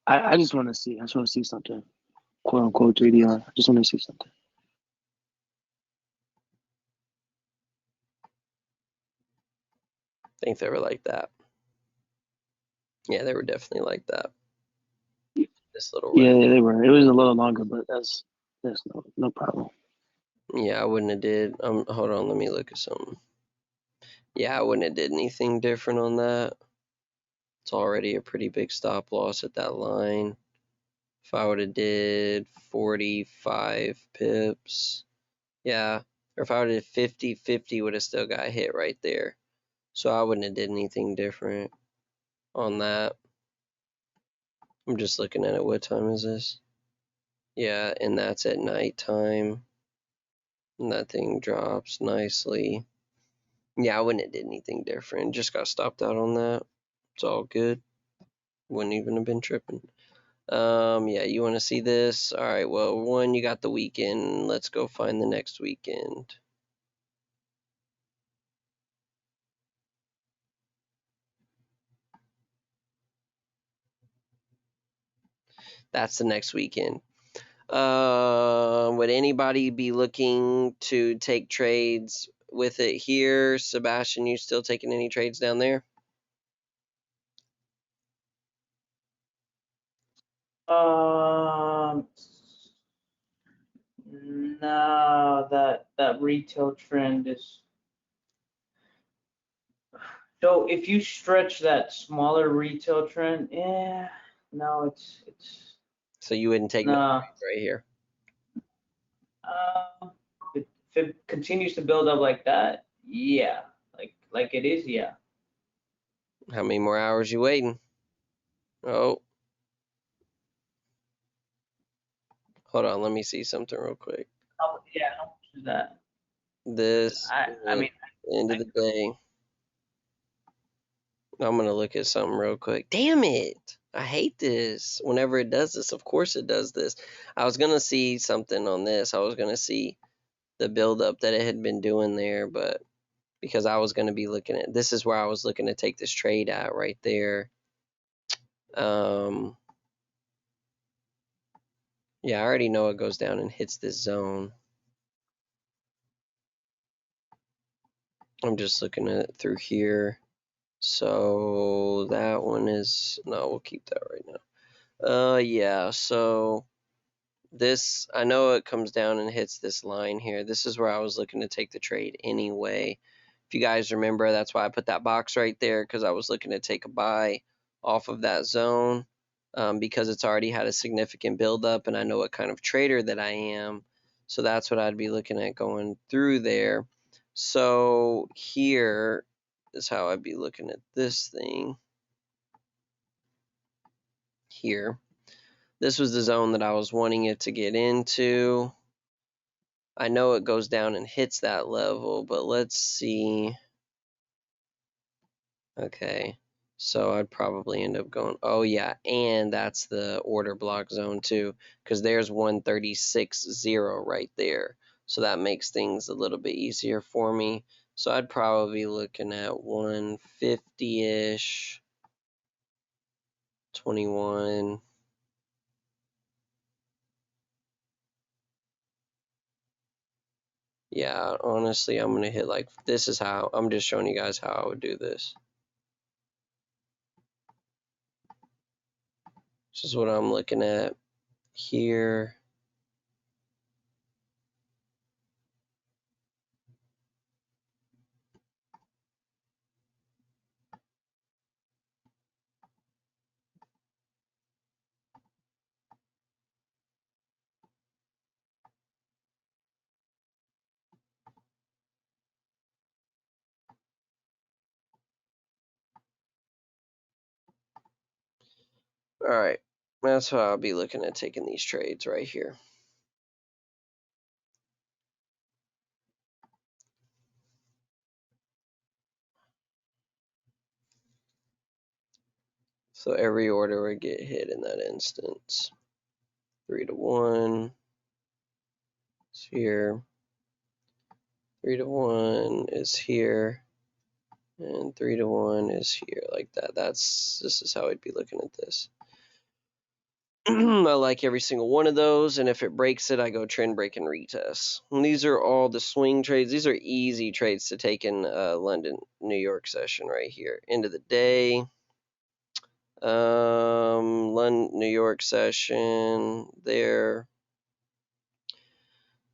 I just want to see. I just want to see something, quote unquote 3DR. I just want to see something. I think they were like that. Yeah, they were definitely like that. This little yeah, they were. It was a little longer, but that's no problem. Yeah, I wouldn't have did. Hold on, let me look at something. Yeah, I wouldn't have did anything different on that. It's already a pretty big stop loss at that line. If I would have did 45 pips, yeah, or if I would have 50, 50 would have still got hit right there. So I wouldn't have did anything different on that. I'm just looking at it. What time is this? Yeah, and that's at nighttime. And that thing drops nicely. Yeah, I wouldn't have did anything different. Just got stopped out on that. It's all good. Wouldn't even have been tripping. Yeah, you want to see this? All right, well, one, you got the weekend. Let's go find the next weekend. That's the next weekend. Would anybody be looking to take trades with it here? Sebastian, you still taking any trades down there? No, that retail trend is. So if you stretch that smaller retail trend, yeah, no, it's. So you wouldn't take no Nah. trades right here. If it continues to build up like that, yeah, like it is, yeah. How many more hours you waiting? Oh. Hold on, let me see something real quick. Yeah, how much is that? This I mean, end of the day. I'm gonna look at something real quick. Damn it! I hate this. Whenever it does this, of course it does this. I was gonna see something on this. I was gonna see the buildup that it had been doing there, but because I was gonna be looking at this is where I was looking to take this trade at right there. Yeah, I already know it goes down and hits this zone. I'm just looking at it through here. So that one is, no, we'll keep that right now. Yeah, so this, I know it comes down and hits this line here. This is where I was looking to take the trade anyway. If you guys remember, that's why I put that box right there, because I was looking to take a buy off of that zone because it's already had a significant buildup, and I know what kind of trader that I am. So that's what I'd be looking at going through there. So here is how I'd be looking at this thing here. This was the zone that I was wanting it to get into. I know it goes down and hits that level, but let's see. Okay, so I'd probably end up going, oh yeah, and that's the order block zone too, because there's 136.0 right there. So that makes things a little bit easier for me. So I'd probably be looking at 150-ish, 21. Yeah, honestly, I'm gonna hit like, this is how, I'm just showing you guys how I would do this. This is what I'm looking at here. All right, that's how I'll be looking at taking these trades right here. So every order would get hit in that instance. 3 to 1 is here. 3 to 1 is here. And 3 to 1 is here, like that. This is how I'd be looking at this. I like every single one of those, and if it breaks it, I go trend break and retest. And these are all the swing trades. These are easy trades to take in London, New York session right here. End of the day. London, New York session there.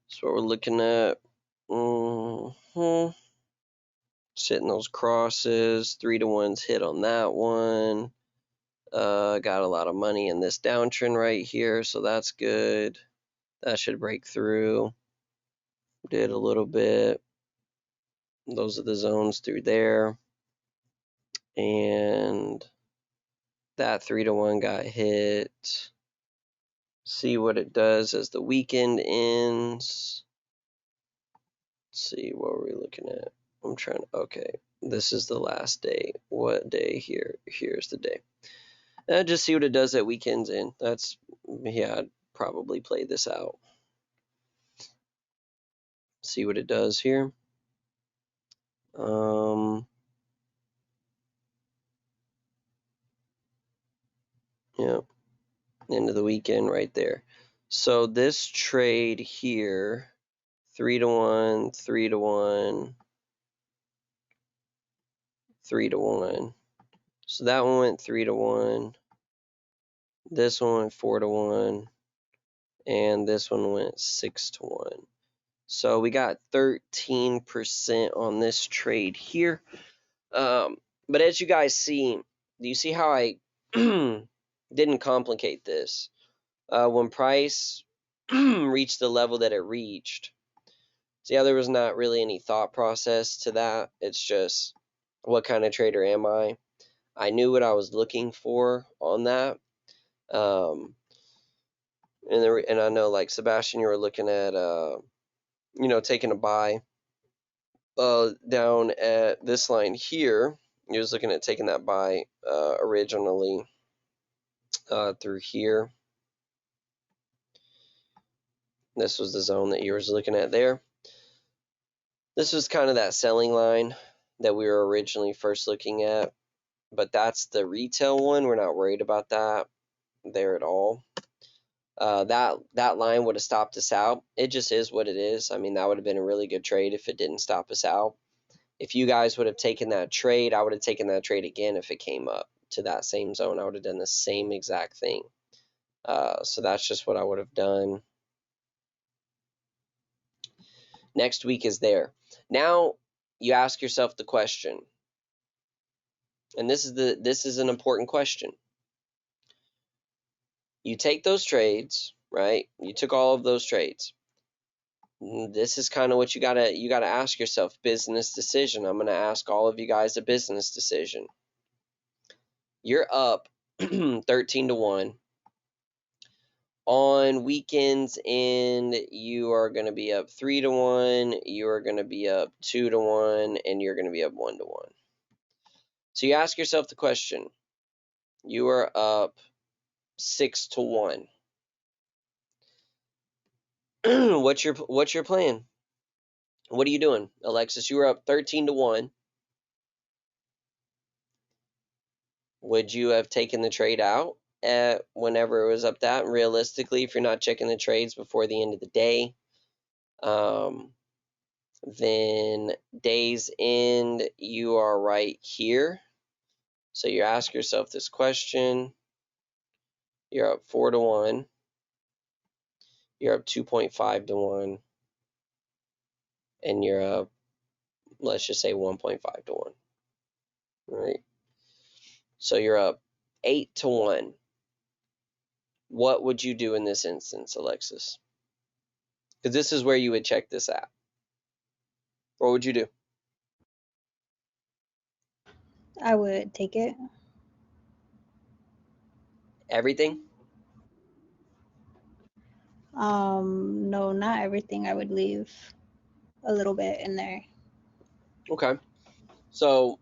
That's what we're looking at. Sitting those crosses. 3 to 1's hit on that one. Got a lot of money in this downtrend right here, so that's good. That should break through. Did a little bit. Those are the zones through there. And that 3 to 1 got hit. See what it does as the weekend ends. Let's see, what are we looking at? I'm trying to, okay, this is the last day. What day here? Here's the day. Just see what it does at weekends end. That's, yeah, I'd probably play this out. See what it does here. Yeah, end of the weekend right there. So this trade here, 3 to 1, 3 to 1, 3 to 1. So that one went 3 to 1. This one went 4 to 1. And this one went 6 to 1. So we got 13% on this trade here. But as you guys see, do you see how I didn't complicate this? When price reached the level that it reached, so yeah, there was not really any thought process to that. It's just, what kind of trader am I? I knew what I was looking for on that. And I know, like, Sebastian, you were looking at, taking a buy down at this line here. He was looking at taking that buy originally through here. This was the zone that you were looking at there. This was kind of that selling line that we were originally first looking at, but that's the retail one. We're not worried about that there at all. That line would have stopped us out. It just is what it is. I mean, that would have been a really good trade if it didn't stop us out. If you guys would have taken that trade, I would have taken that trade again if it came up to that same zone. I would have done the same exact thing. So that's just what I would have done. Next week is there. Now you ask yourself the question, and this is an important question. You take those trades, right? You took all of those trades. This is kind of what you gotta ask yourself. Business decision. I'm gonna ask all of you guys a business decision. You're up 13 to 1. On weekends end, you are going to be up 3 to 1, you are going to be up 2 to 1, and you're going to be up 1 to 1. So you ask yourself the question, you are up 6 to 1. What's your plan? What are you doing, Alexis? You were up 13-1. Would you have taken the trade out at whenever it was up that? Realistically, if you're not checking the trades before the end of the day, then day's end, you are right here. So you ask yourself this question. You're up 4-1. You're up 2.5-1. And you're up, let's just say 1.5-1. All right. So you're up 8-1. What would you do in this instance, Alexis? Because this is where you would check this at. What would you do? I would take it. Everything? No, not everything. I would leave a little bit in there. Okay. So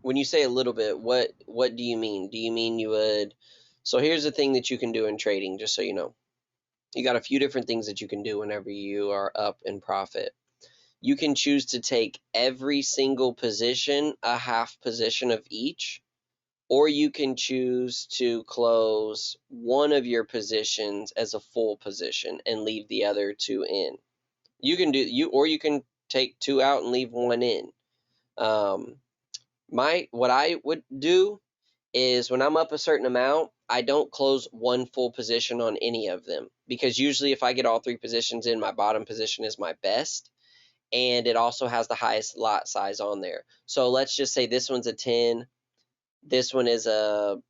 when you say a little bit, what do you mean? Do you mean you would? So here's the thing that you can do in trading, just so you know. You got a few different things that you can do whenever you are up in profit. You can choose to take every single position, a half position of each, or you can choose to close one of your positions as a full position and leave the other two in. You can take two out and leave one in. What I would do is when I'm up a certain amount, I don't close one full position on any of them, because usually if I get all three positions in, my bottom position is my best, and it also has the highest lot size on there. So let's just say this one's a 10, this one is a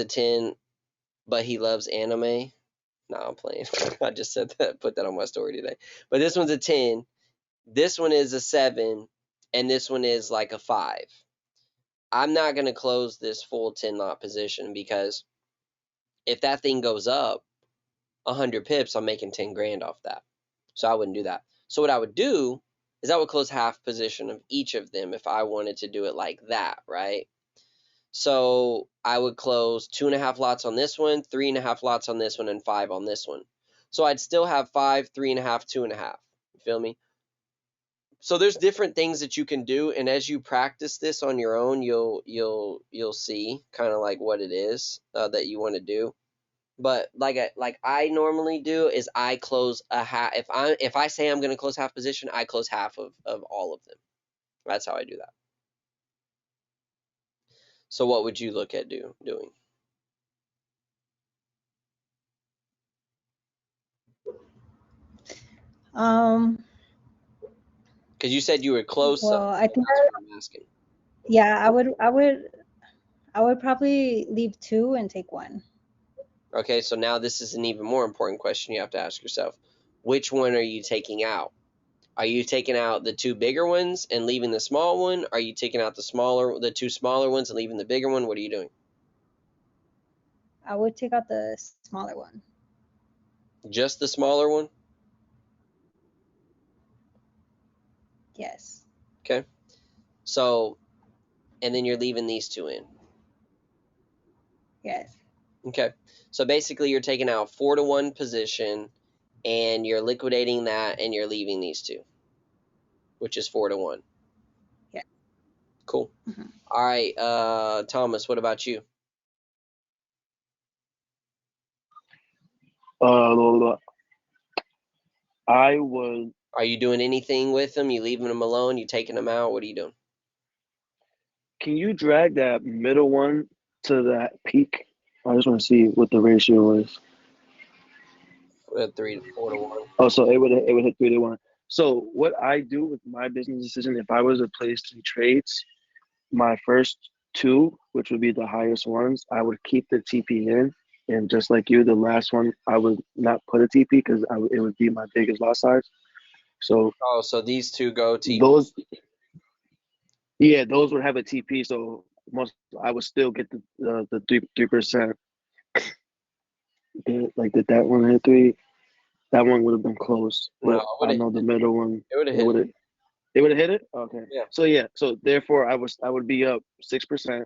10, but he loves anime. No, I'm playing. I just said that, put that on my story today. But this one's a 10, this one is a 7, and this one is like a 5. I'm not going to close this full 10 lot position, because if that thing goes up 100 pips, I'm making 10 grand off that. So I wouldn't do that. So what I would do is I would close half position of each of them if I wanted to do it like that, right? So I would close 2.5 lots on this one, 3.5 lots on this one, and 5 on this one. So I'd still have 5, 3.5, 2.5. You feel me? So there's different things that you can do, and as you practice this on your own, you'll see kind of like what it is that you want to do. But like I normally do is I close a half. If I say I'm going to close half position, I close half of all of them. That's how I do that. So what would you look at doing? Um, Because you said you would close some. well, I think, That's what I'm asking. yeah, I would probably leave 2 and take 1. Okay, so now this is an even more important question you have to ask yourself. Which one are you taking out? Are you taking out the two bigger ones and leaving the small one? Are you taking out the two smaller ones and leaving the bigger one? What are you doing? I would take out the smaller one. Just the smaller one? Yes. Okay. So, and then you're leaving these two in. Yes. Okay. So basically you're taking out 4-1 position and you're liquidating that and you're leaving these two, which is 4-1. Yeah. Cool. Mhm. All right, Thomas, what about you? I would. Are you doing anything with them? You leaving them alone? You taking them out? What are you doing? Can you drag that middle one to that peak? I just want to see what the ratio is. 3 to 4-1. Oh, so it would hit 3-1. So what I do with my business decision, if I was to place 3 trades, my first two, which would be the highest ones, I would keep the TP in, and just like you, the last one I would not put a TP because it would be my biggest loss size. So Oh, so these two go TP. those, yeah, those would have a TP. So most I would still get the 3%. Like did that one hit 3? That one would have been close, No, but it I would have know the middle one. it would have It hit would it. have. It would have hit it. Okay. Yeah. So yeah. So therefore, I would be up 6%,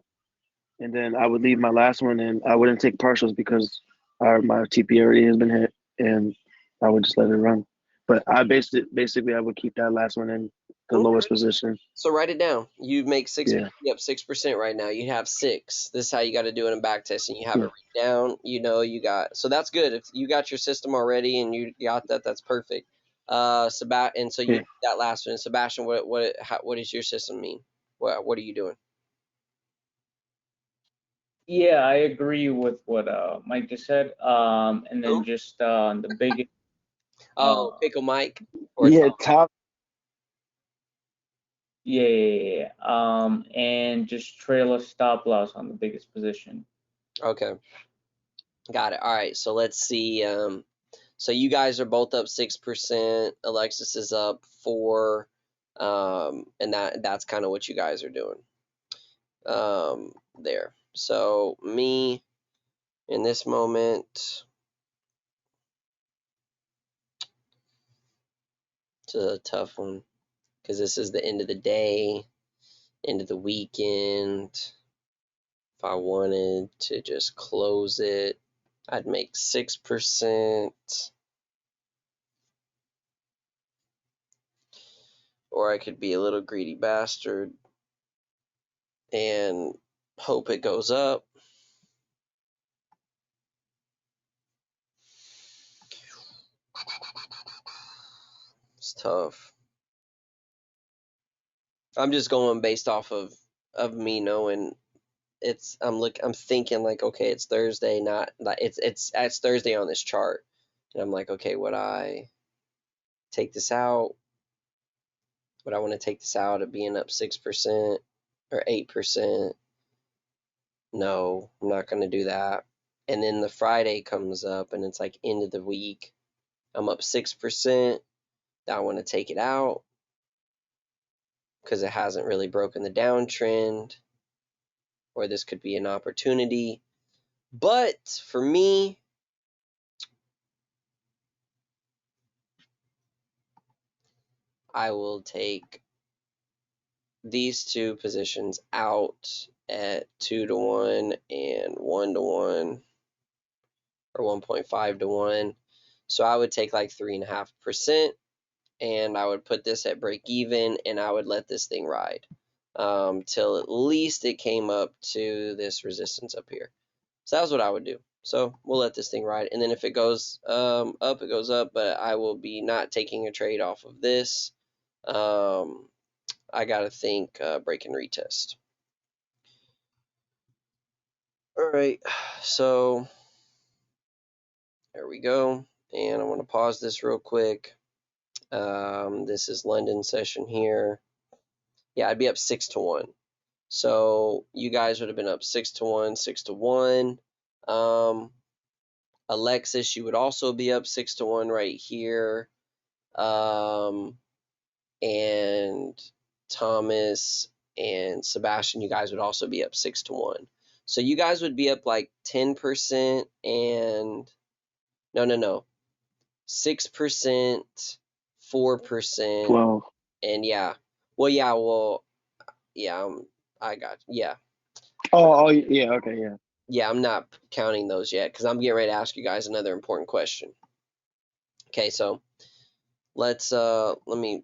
and then I would leave my last one, and I wouldn't take partials because my TP already has been hit, and I would just let it run. But I basically I would keep that last one in the Okay. lowest position. So write it down. You make Yeah. you have 6% right now. You have 6. This is how you got to do it in back testing. You have Yeah. it written down. You know you got. So that's good. If you got your system already and you got that, that's perfect. And so you Yeah. did that last one. Sebastian, what does your system mean? What are you doing? Yeah, I agree with what Mike just said. And then Who? just the biggest Oh, Pickle Mike or Yeah. Tom? Top. yeah, yeah, yeah. And just trail a stop loss on the biggest position. Okay, got it. All right, so let's see. So you guys are both up 6%. Alexis is up 4. And that's kind of what you guys are doing. There. So me in this moment, it's a tough one because this is the end of the day, end of the weekend. If I wanted to just close it, I'd make 6%, or I could be a little greedy bastard and hope it goes up. It's tough. I'm just going based off of me knowing I'm thinking like, okay, it's Thursday, not like it's Thursday on this chart. And I'm like, okay, would I take this out? Would I want to take this out at being up 6% or 8%? No, I'm not going to do that. And then the Friday comes up and it's like end of the week. I'm up 6%. I want to take it out because it hasn't really broken the downtrend, or this could be an opportunity. But for me, I will take these two positions out at 2 to 1 and 1 to 1 or 1.5 to 1. So I would take like 3.5%, and I would put this at break even, and I would let this thing ride till at least it came up to this resistance up here. So that was what I would do. So we'll let this thing ride, and then if it goes up, it goes up. But I will be not taking a trade off of this. I gotta think break and retest. All right, so there we go. And I want to pause this real quick. This is London session here. Yeah, I'd be up 6 to 1. So you guys would have been up 6 to 1, 6 to 1. Alexis, you would also be up 6 to 1 right here. And Thomas and Sebastian, you guys would also be up 6 to 1. So you guys would be up like 10% and no. 6%, 4%, 12. and yeah. Yeah, I got, yeah. Oh, yeah, okay, yeah. Yeah, I'm not counting those yet because I'm getting ready to ask you guys another important question. Okay, so let me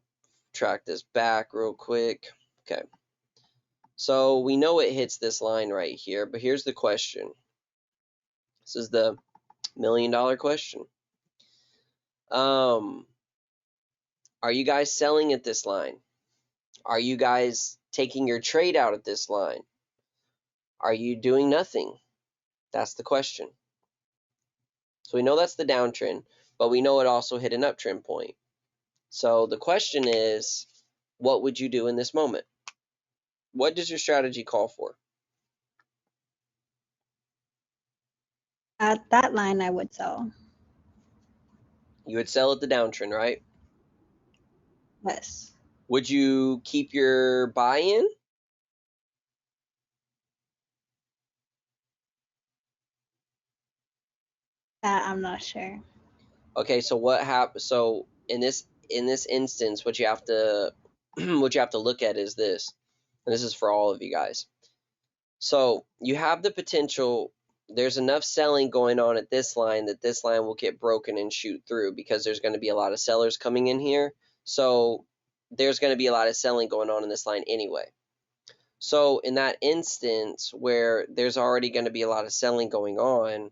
track this back real quick. Okay. So we know it hits this line right here, but here's the question. This is the $1 million question. Are you guys selling at this line? Are you guys taking your trade out at this line? Are you doing nothing? That's the question. So we know that's the downtrend, but we know it also hit an uptrend point. So the question is, what would you do in this moment? What does your strategy call for? At that line, I would sell. You would sell at the downtrend, right? Yes. Would you keep your buy-in? That I'm not sure. Okay, so what happens? So in this instance, what you have to what you have to look at is this, and this is for all of you guys. So you have the potential there's enough selling going on at this line that this line will get broken and shoot through, because there's going to be a lot of sellers coming in here. So there's going to be a lot of selling going on in this line anyway. So in that instance where there's already going to be a lot of selling going on,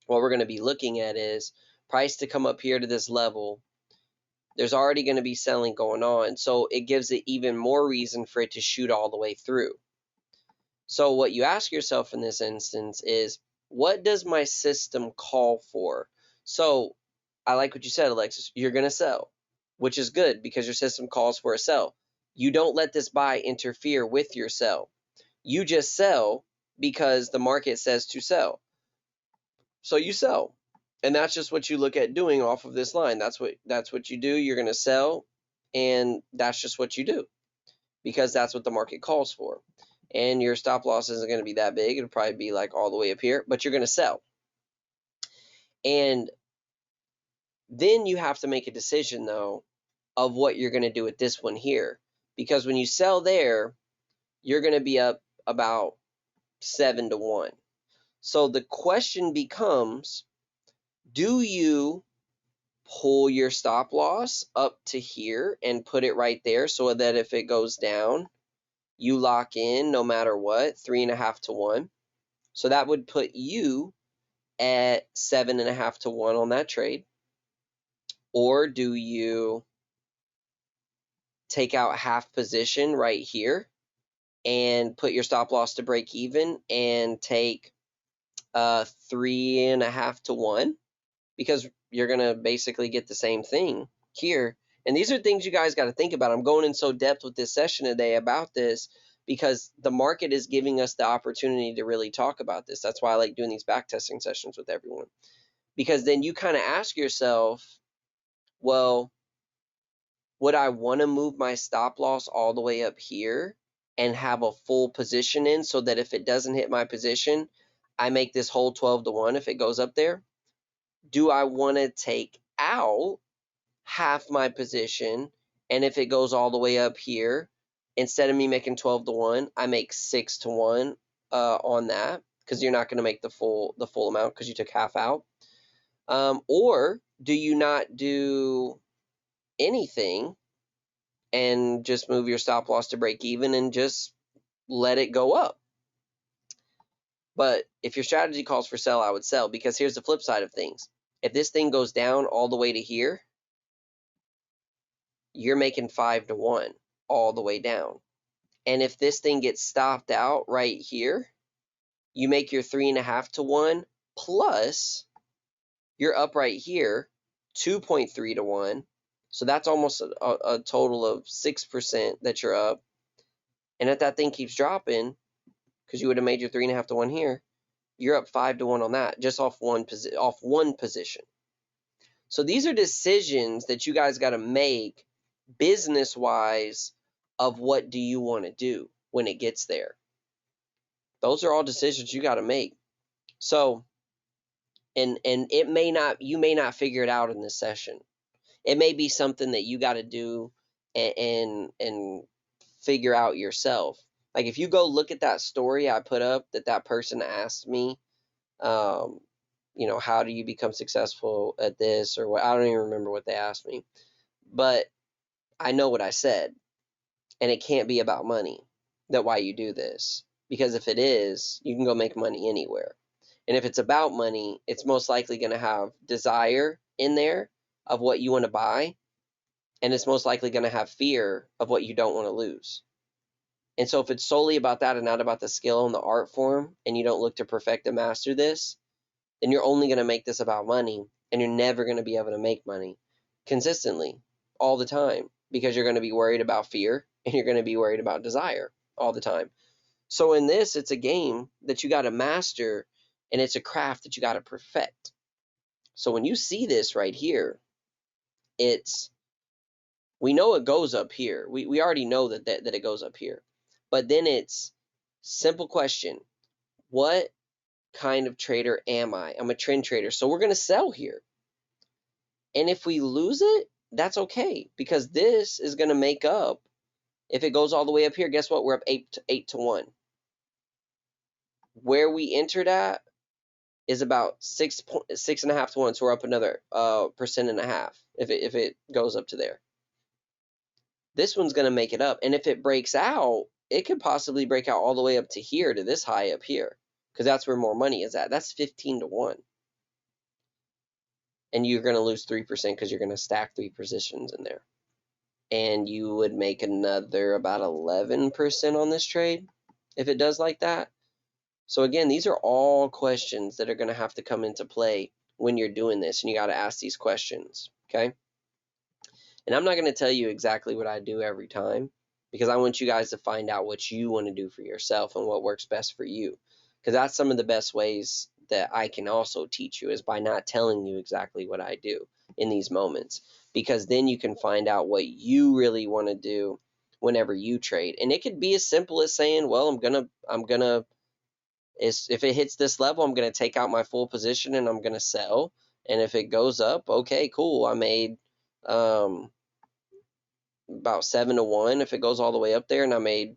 what we're going to be looking at is price to come up here to this level. There's already going to be selling going on, so it gives it even more reason for it to shoot all the way through. So what you ask yourself in this instance is, what does my system call for? So I like what you said, Alexis. You're going to sell, which is good because your system calls for a sell. You don't let this buy interfere with your sell. You just sell because the market says to sell. So you sell. And that's just what you look at doing off of this line. That's what you do. You're going to sell, and that's just what you do because that's what the market calls for. And your stop loss isn't going to be that big. It'll probably be like all the way up here, but you're going to sell. And then you have to make a decision, though, of what you're going to do with this one here. Because when you sell there, you're going to be up about 7-1. So the question becomes, do you pull your stop loss up to here and put it right there so that if it goes down, you lock in no matter what, 3.5-1. So that would put you at 7.5-1 on that trade. Or do you take out half position right here and put your stop loss to break even and take 3.5-1? Because you're going to basically get the same thing here. And these are things you guys got to think about. I'm going in so depth with this session today about this because the market is giving us the opportunity to really talk about this. That's why I like doing these backtesting sessions with everyone. Because then you kind of ask yourself, well, would I want to move my stop loss all the way up here and have a full position in so that if it doesn't hit my position, I make this whole 12-1 if it goes up there? Do I want to take out half my position, and if it goes all the way up here, instead of me making 12-1, I make 6-1 on that, because you're not going to make the full amount because you took half out? Or do you not do anything and just move your stop loss to break even and just let it go up? But if your strategy calls for sell, I would sell, because here's the flip side of things. If this thing goes down all the way to here, you're making 5-1 all the way down. And if this thing gets stopped out right here, you make your 3.5-1 plus you're up right here 2.3-1. So that's almost a total of 6% that you're up. And if that thing keeps dropping, because you would have made your 3.5-1 here, you're up 5-1 on that, just off one position. So these are decisions that you guys got to make business-wise of what do you want to do when it gets there. Those are all decisions you got to make. So, and it may not, you may not figure it out in this session. It may be something that you got to do and figure out yourself. Like if you go look at that story I put up that person asked me, you know, how do you become successful at this or what? I don't even remember what they asked me, but I know what I said, and it can't be about money. That why you do this, because if it is, you can go make money anywhere. And if it's about money, it's most likely going to have desire in there of what you want to buy, and it's most likely going to have fear of what you don't want to lose. And so if it's solely about that and not about the skill and the art form, and you don't look to perfect and master this, then you're only going to make this about money, and you're never going to be able to make money consistently all the time, because you're going to be worried about fear and you're going to be worried about desire all the time. So in this, it's a game that you got to master, and it's a craft that you got to perfect. So when you see this right here, we know it goes up here. We already know that it goes up here. But then it's simple question. What kind of trader am I? I'm a trend trader. So we're going to sell here. And if we lose it, that's okay, because this is going to make up. If it goes all the way up here, guess what? We're up 8-1. Where we entered at is about 6.5 to 1, so we're up another 1.5% if it goes up to there. This one's going to make it up, and if it breaks out, it could possibly break out all the way up to here, to this high up here, because that's where more money is at. That's 15 to 1. And you're going to lose 3% because you're going to stack 3 positions in there. And you would make another about 11% on this trade if it does like that. So again, these are all questions that are going to have to come into play when you're doing this, and you got to ask these questions, okay? And I'm not going to tell you exactly what I do every time, because I want you guys to find out what you want to do for yourself and what works best for you, because that's some of the best ways that I can also teach you, is by not telling you exactly what I do in these moments, because then you can find out what you really want to do whenever you trade. And it could be as simple as saying, well, if it hits this level, I'm going to take out my full position and I'm going to sell. And if it goes up, okay, cool. I made about 7 to 1 if it goes all the way up there, and I made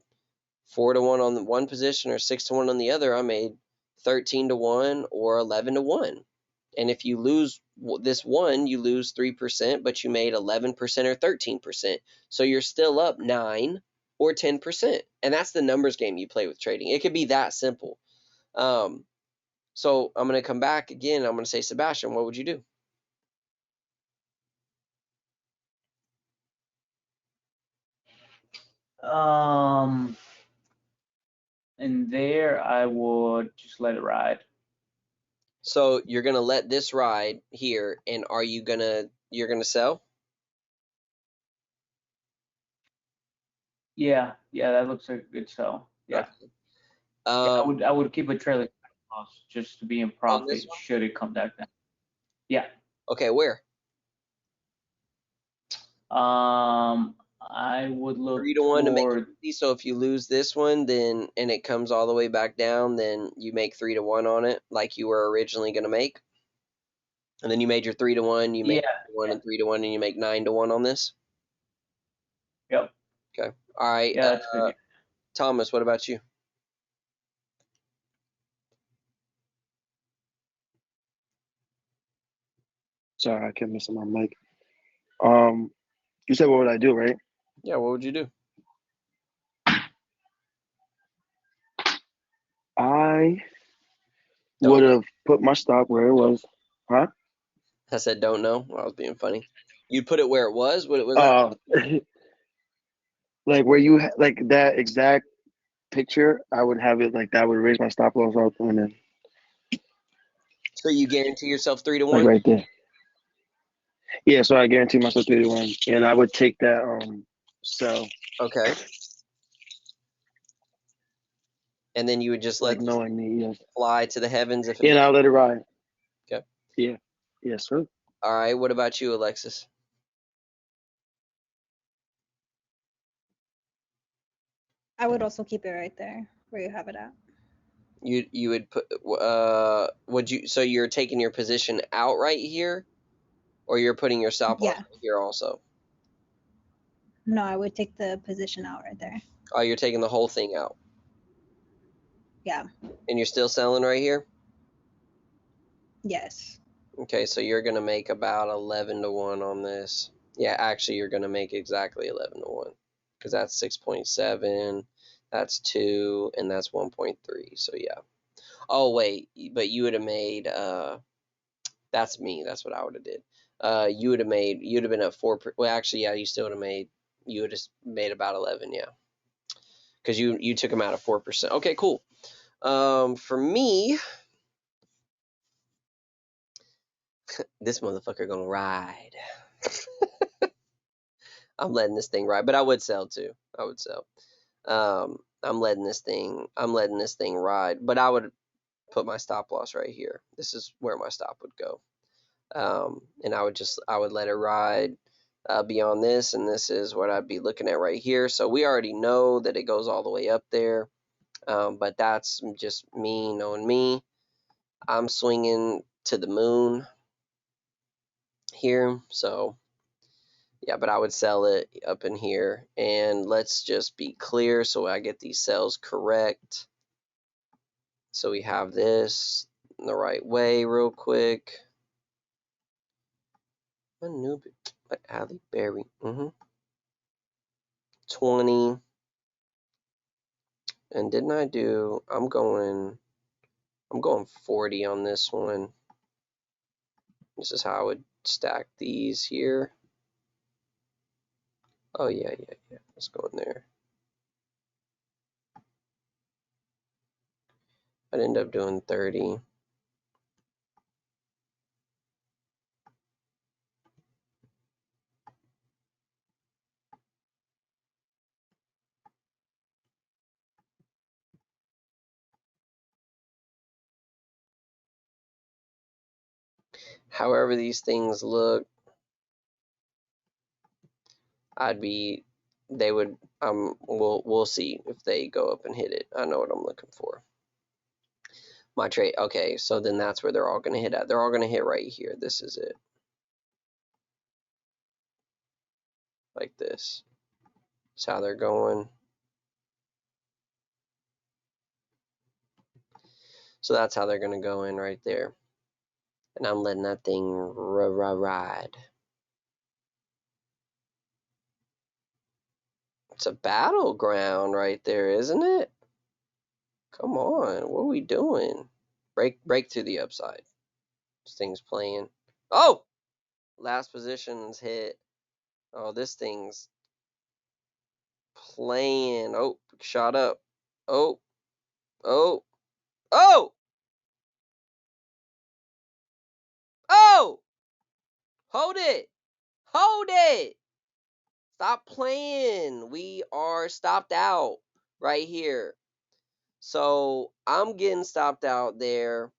4 to 1 on the one position or 6 to 1 on the other. I made 13 to 1 or 11 to 1. And if you lose this one, you lose 3%, but you made 11% or 13%. So you're still up 9 or 10%. And that's the numbers game you play with trading. It could be that simple. So I'm going to come back again. I'm going to say, Sebastian, what would you do? And there I would just let it ride. So you're going to let this ride here, and you're going to sell? Yeah, that looks like a good sell. Yeah. Okay. I would keep a trailing loss just to be in On this profit one? should it come back down. Yeah. Okay, where? I would look 3 to 1 to make it toward easy. So if you lose this one, then and it comes all the way back down, then you make 3 to 1 on it, like you were originally going to make. And then you made your 3 to 1, you make 1 and 3 to 1, and you make 9 to 1 on this. Yep. Okay. All right. Yeah, that's good. Thomas, what about you? Sorry, I kept missing my mic. You said what would I do, right? Yeah, what would you do? I Don't would know. have put my stop where it was. Huh? I said don't know. Well, I was being funny. You'd put it where it was? What was that? Like where like that exact picture, I would have it like that. I would raise my stop loss up and then So you guarantee yourself 3 to like 1? right there. Yeah, so I guarantee myself 3 to 1, and I would take that sell. Okay. And then you would just Like let this knowing me, yes. fly to the heavens if it. Yeah, and I'll let it ride. Okay. Yeah. Yes, sir. All right. What about you, Alexis? I would also keep it right there where you have it at. You would put would you, so you're taking your position out right here, or you're putting your stop loss Yeah. right here also? No, I would take the position out right there. Oh, you're taking the whole thing out. Yeah. And you're still selling right here? Yes. Okay, so you're gonna make about 11 to 1 on this. Yeah, actually you're gonna make exactly 11 to 1, because that's 6.7, that's 2, and that's 1.3. So yeah. Oh wait, but you would have made that's me. That's what I would have did. You'd have been at 4. Well, actually, yeah, you would have made about 11, yeah, because you took them out of 4%. Okay, cool. For me, this motherfucker gonna ride. I'm letting this thing ride, but I would sell too. I would sell. I'm letting this thing ride, but I would put my stop loss right here. This is where my stop would go. And I would let it ride beyond this, and this is what I'd be looking at right here. So we already know that it goes all the way up there, but that's just me knowing me. I'm swinging to the moon here, so yeah, but I would sell it up in here. And let's just be clear so I get these cells correct. So we have this, in the right way real quick. A new Alley Berry. 20. And didn't I do? I'm going 40 on this one. This is how I would stack these here. Oh yeah. Let's go in there. I'd end up doing 30. However these things look, we'll see if they go up and hit it. I know what I'm looking for. My trade, okay, so then that's where they're all gonna hit at. They're all gonna hit right here. This is it. Like this. That's how they're going. So that's how they're gonna go in right there. And I'm letting that thing ride. It's a battleground right there, isn't it? Come on, what are we doing? Break through the upside. This thing's playing. Oh! Last position's hit. Oh, this thing's playing. Oh, shot up. Oh. Oh. Oh! Oh! Hold it! Hold it! Stop playing. We are stopped out right here. So I'm getting stopped out there.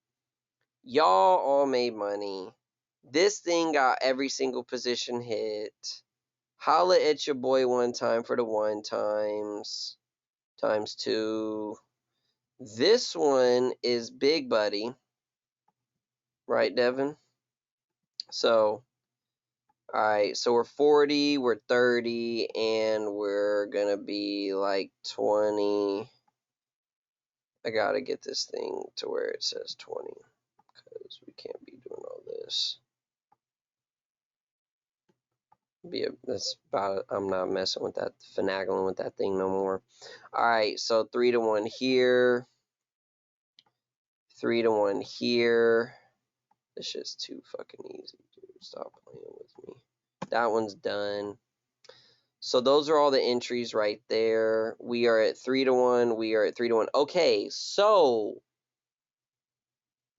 Y'all all made money. This thing got every single position hit. Holla at your boy one time for the 1 times. Times 2. This one is big, buddy. Right, Devin? So, alright, so we're 40, we're 30, and we're gonna be like 20. I gotta get this thing to where it says 20, because we can't be doing all this. That's about it. I'm not messing with that, finagling with that thing no more. Alright, so 3 to 1 here. 3 to 1 here. This shit's too fucking easy, dude. Stop playing with me. That one's done. So those are all the entries right there. We are at 3 to 1. We are at 3 to 1. Okay, so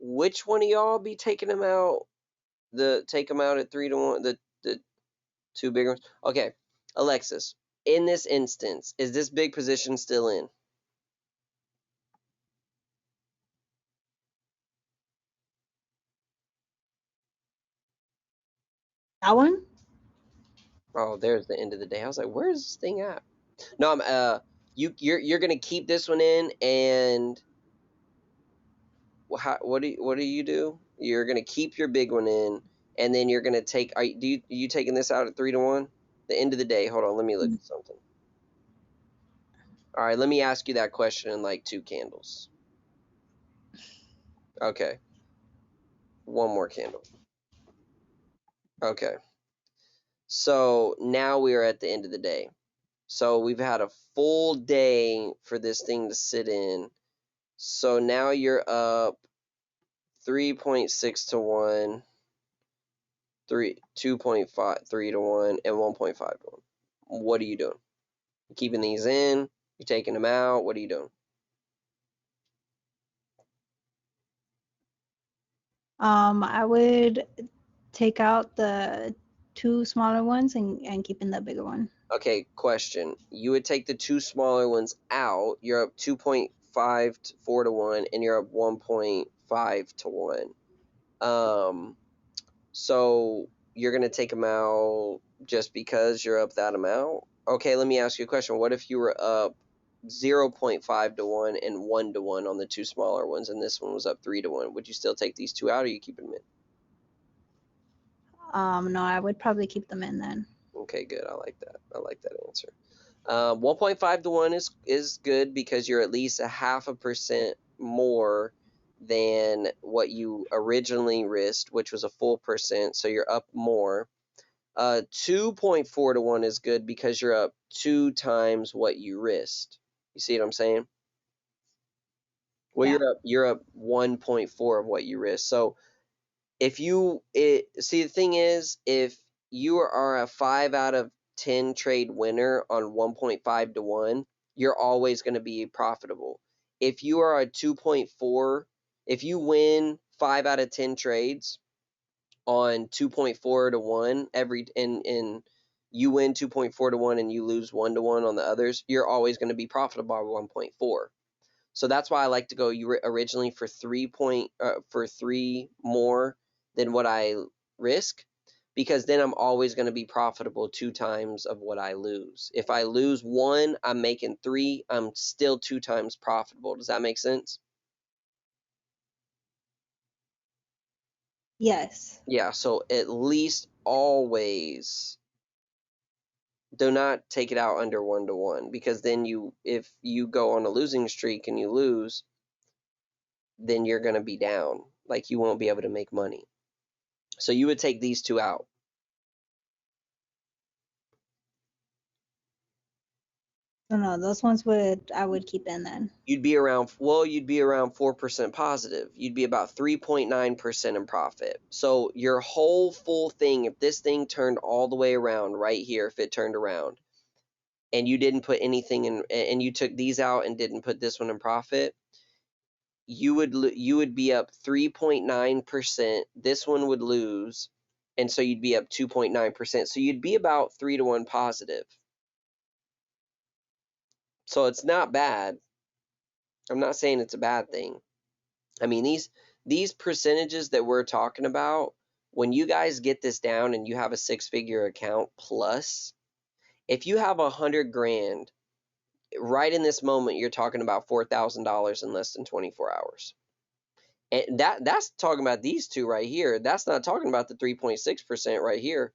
which one of y'all be taking them out? Take them out at 3 to 1. The 2 big ones. Okay, Alexis. In this instance, is this big position still in? That one? Oh, there's the end of the day. I was like, where's this thing at? No, I'm you're gonna keep this one in, and what do you do? You're gonna keep your big one in, and then you're gonna take. Are you taking this out at 3 to 1? The end of the day. Hold on, let me look at something. All right, let me ask you that question in like 2 candles. Okay. 1 more candle. Okay. So now we are at the end of the day. So we've had a full day for this thing to sit in. So now you're up 3.6 to 1, 2.5, 3 to 1, and 1.5 to 1. What are you doing? You keeping these in? You taking them out? What are you doing? I would take out the 2 smaller ones and keep in the bigger one. Okay, question. You would take the 2 smaller ones out. You're up 2.5 to 4 to 1, and you're up 1.5 to 1. So you're gonna take them out just because you're up that amount? Okay, let me ask you a question. What if you were up 0.5 to 1 and 1 to 1 on the 2 smaller ones, and this one was up 3 to 1? Would you still take these 2 out, or are you keeping them in? No, I would probably keep them in then. Okay, good. I like that. I like that answer. 1.5 to 1 is good because you're at least a 0.5% more than what you originally risked, which was a full percent, so you're up more. 2.4 to 1 is good because you're up 2 times what you risked. You see what I'm saying? Well, Yeah. you're up 1.4 of what you risked. So if see, the thing is, if you are a 5 out of 10 trade winner on 1.5 to 1, you're always going to be profitable. If you are a 2.4, if you win 5 out of 10 trades on 2.4 to 1 and you win 2.4 to 1 and you lose 1 to 1 on the others, you're always going to be profitable by 1.4. So that's why I like to go originally for 3 more than what I risk, because then I'm always going to be profitable 2 times of what I lose. If I lose 1, I'm making 3. I'm still 2 times profitable. Does that make sense? Yes. Yeah. So at least always do not take it out under 1 to 1, because then if you go on a losing streak and you lose, then you're going to be down. Like, you won't be able to make money. So you would take these 2 out. So no, those ones I would keep in then. You'd be around 4% positive. You'd be about 3.9% in profit. So your whole full thing, if this thing turned all the way around right here, if it turned around and you didn't put anything in, and you took these out and didn't put this one in profit, you would be up 3.9%. This one would lose, and so you'd be up 2.9%. So you'd be about 3 to 1 positive. So it's not bad. I'm not saying it's a bad thing. I mean, these percentages that we're talking about, when you guys get this down and you have a 6-figure account plus, if you have 100 grand, right in this moment, you're talking about $4,000 in less than 24 hours. And that's talking about these two right here. That's not talking about the 3.6% right here.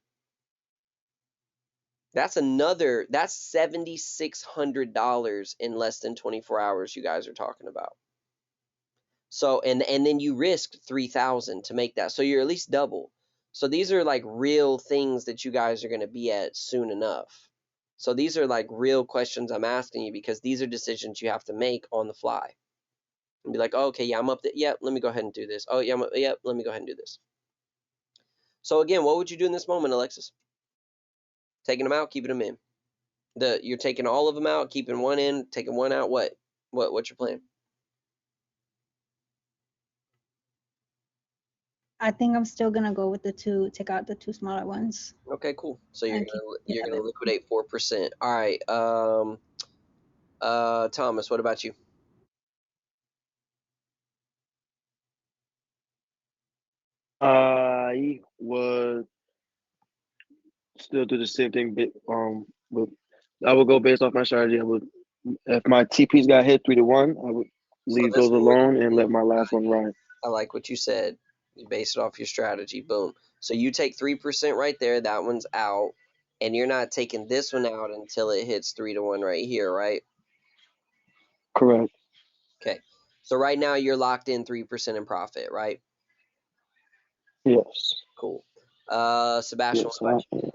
That's $7,600 in less than 24 hours you guys are talking about. So and then you risked 3,000 to make that. So you're at least double. So these are like real things that you guys are going to be at soon enough. So these are like real questions I'm asking you, because these are decisions you have to make on the fly. And be like, oh, okay, yeah, I'm up there. Yep, let me go ahead and do this. Oh, yeah, yep, let me go ahead and do this. So again, what would you do in this moment, Alexis? Taking them out, keeping them in. You're taking all of them out, keeping one in, taking one out. What's your plan? I think I'm still gonna go with take out the 2 smaller ones. Okay, cool. So you're And keep gonna the liquidate 4%. All right. Thomas, what about you? I would still do the same thing, but I would go based off my strategy. If my TPs got hit 3 to 1, I would So leave this those one would alone and let my last one ride. I like what you said. You base it off your strategy. Boom. So you take 3% right there. That one's out, and you're not taking this one out until it hits 3 to 1 right here, right? Correct. Okay. So right now you're locked in 3% in profit, right? Yes. Cool. Sebastian, Yes. what about you?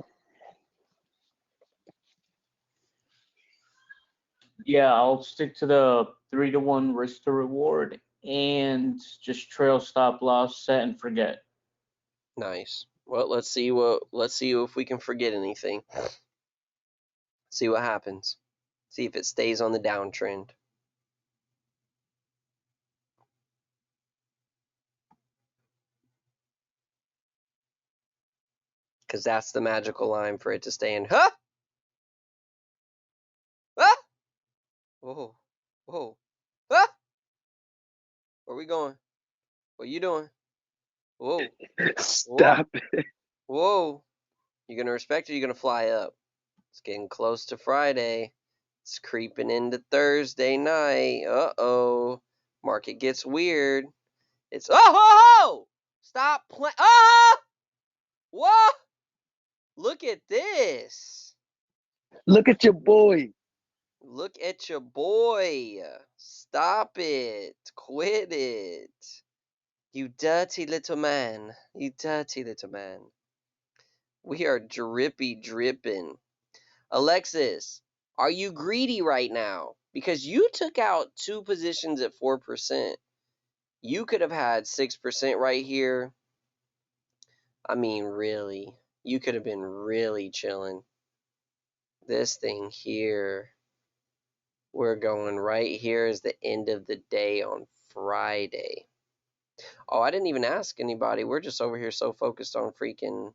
Yeah, I'll stick to the 3 to 1 risk to reward and just trail stop loss, set and forget. Nice. Well, let's see if we can forget anything. See what happens. See if it stays on the downtrend. Because that's the magical line for it to stay in. Huh? Ah! Whoa. Whoa. Ah! Where we going? What you doing? Whoa. Whoa. Stop it. Whoa. You gonna respect it or you gonna fly up? It's getting close to Friday. It's creeping into Thursday night. Uh-oh. Market gets weird. It's oh! Stop playing. Ah! What? Look at this. Look at your boy. Look at your boy. Stop it. Quit it. You dirty little man. You dirty little man. We are dripping. Alexis, are you greedy right now? Because you took out 2 positions at 4%. You could have had 6% right here. I mean, really. You could have been really chilling. This thing here, we're going right here is the end of the day on Friday. Oh, I didn't even ask anybody. We're just over here so focused on freaking,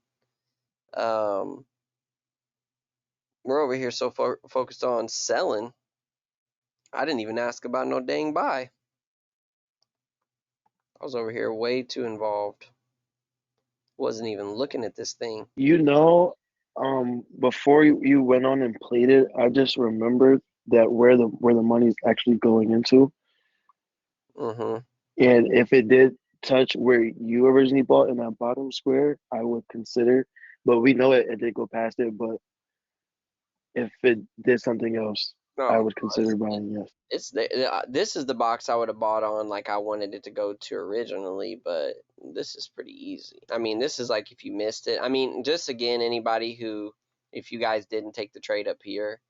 we're over here so focused on selling. I didn't even ask about no dang buy. I was over here way too involved. Wasn't even looking at this thing. You know, before you went on and played it, I just remembered that where the money's actually going into, Mm-hmm. and if it did touch where you originally bought in that bottom square, I would consider. But we know it did go past it. But if it did something else, I No, would consider buying. Yes. it's this is the box I would have bought on like I wanted it to go to originally, but this is pretty easy. I mean, this is like if you missed it. I mean, just again, anybody who, if you guys didn't take the trade up here,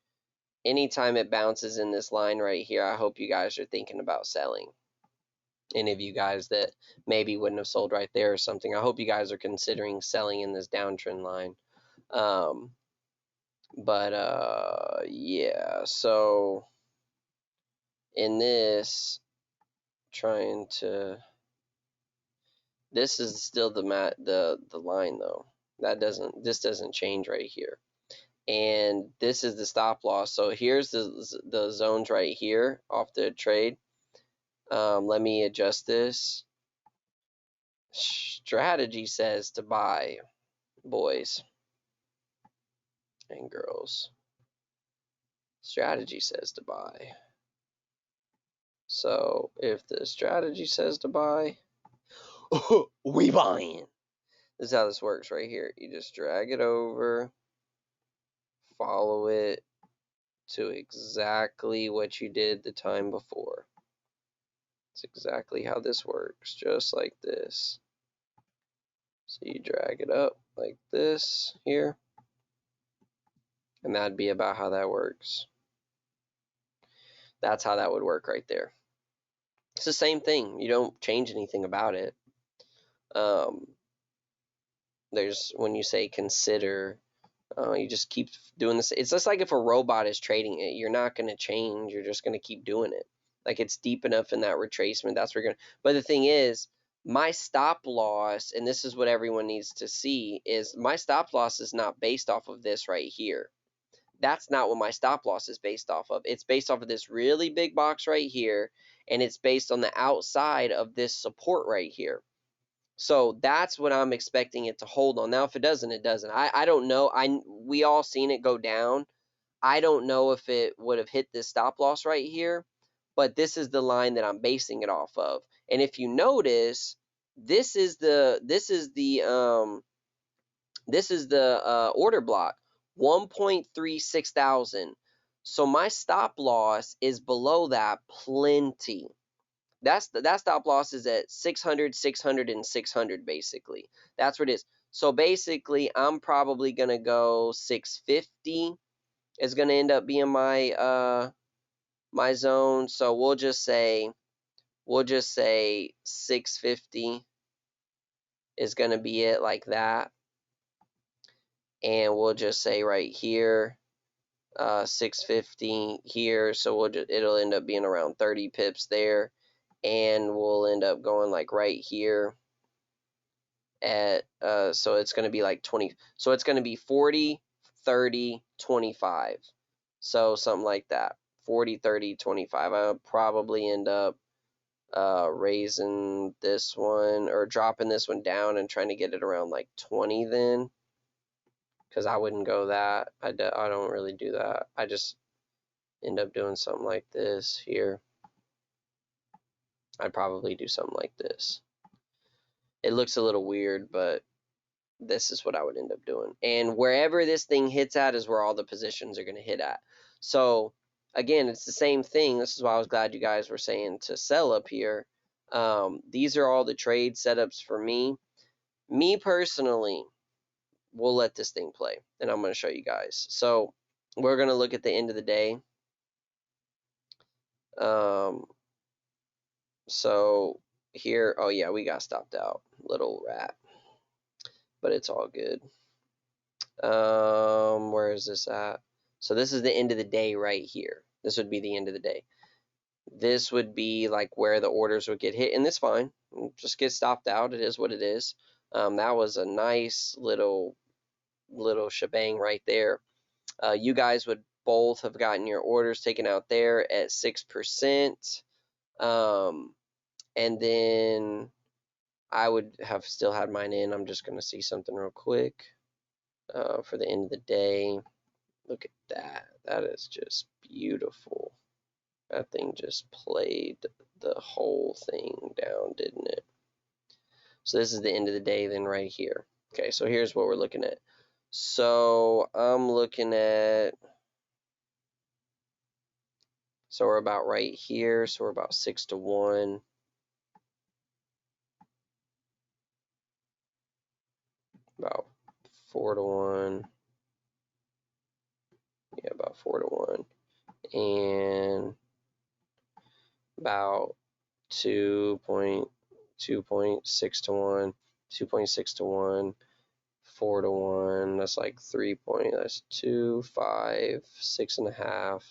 anytime it bounces in this line right here, I hope you guys are thinking about selling. Any of you guys that maybe wouldn't have sold right there or something, I hope you guys are considering selling in this downtrend line. Yeah, so in this, trying to, this is still the line though. This doesn't change right here. And this is the stop loss. So here's the zones right here off the trade. Let me adjust this. Strategy says to buy, boys and girls. Strategy says to buy. So if the strategy says to buy, we buying. This is how this works right here. You just drag it over, follow it to exactly what you did the time before. It's exactly how this works, just like this. So you drag it up like this here, and that'd be about how that works. That's how that would work right there. It's the same thing. You don't change anything about it. There's, when you say consider, you just keep doing this. It's just like if a robot is trading it, you're not going to change. You're just going to keep doing it. Like it's deep enough in that retracement. That's where you're going to. But the thing is, my stop loss, and this is what everyone needs to see, is my stop loss is not based off of this right here. That's not what my stop loss is based off of. It's based off of this really big box right here, and it's based on the outside of this support right here. So that's what I'm expecting it to hold on. Now, if it doesn't, it doesn't. I don't know. We all seen it go down. I don't know if it would have hit this stop loss right here, but this is the line that I'm basing it off of. And if you notice, this is the order block, 1.36 thousand. So my stop loss is below that plenty. That stop loss is at 600, 600, and 600 basically. That's what it is. So basically, I'm probably gonna go 650 is gonna end up being my my zone. So we'll just say 650 is gonna be it like that, and we'll just say right here 650 here. So it'll end up being around 30 pips there, and we'll end up going like right here at so it's going to be like 20, so it's going to be 40, 30, 25, so something like that. 40, 30, 25. I'll probably end up raising this one or dropping this one down and trying to get it around like 20 then, because I wouldn't go that. I don't really do that. I just end up doing something like this here. I'd probably do something like this. It looks a little weird, but this is what I would end up doing. And wherever this thing hits at is where all the positions are going to hit at. So again, it's the same thing. This is why I was glad you guys were saying to sell up here. These are all the trade setups for me. Me personally, we'll let this thing play, and I'm going to show you guys. So we're going to look at the end of the day. So here, oh yeah, we got stopped out, little rat, but it's all good. Where is this at? So this is the end of the day right here. This would be the end of the day. This would be like where the orders would get hit, and it's fine. Just get stopped out. It is what it is. That was a nice little shebang right there. You guys would both have gotten your orders taken out there at 6%. And then I would have still had mine in. I'm just going to see something real quick for the end of the day. Look at that. That is just beautiful. That thing just played the whole thing down, didn't it? So this is the end of the day then right here. Okay, so here's what we're looking at. So I'm looking at, so we're about right here. So we're about 6 to 1. About 4 to 1. Yeah, about 4 to 1. And about 2.6 to 1, 2.6 to 1, 4 to 1. That's like 3 point. That's 2, 5, 6.5,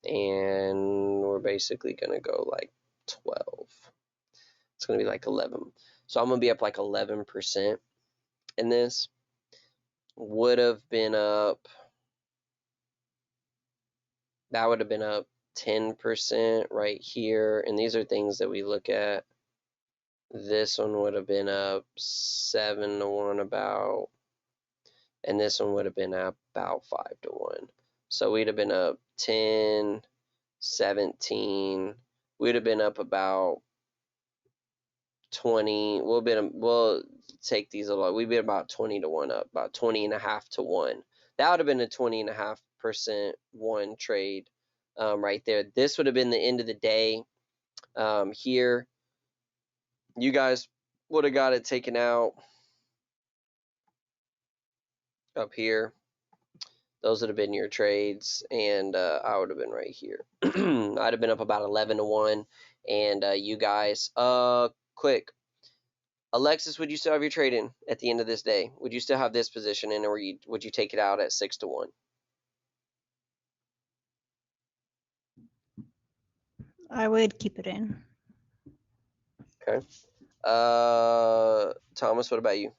and we're basically gonna go like 12. It's gonna be like 11. So I'm gonna be up like 11% in this. Would have been up. That would have been up 10% right here, and these are things that we look at. This one would have been up 7 to 1 about, and this one would have been up about 5 to 1. So we'd have been up 10, 17. We'd have been up about 20. We'll take these a lot. We'd be about 20 to 1 up, about 20.5 to 1. That would have been a 20.5% one trade right there. This would have been the end of the day here. You guys would have got it taken out up here. Those would have been your trades, and I would have been right here. I'd have been up about 11 to 1, and you guys, quick. Alexis, would you still have your trade in at the end of this day? Would you still have this position in, or would you take it out at 6 to 1? I would keep it in. Okay. Thomas, what about you?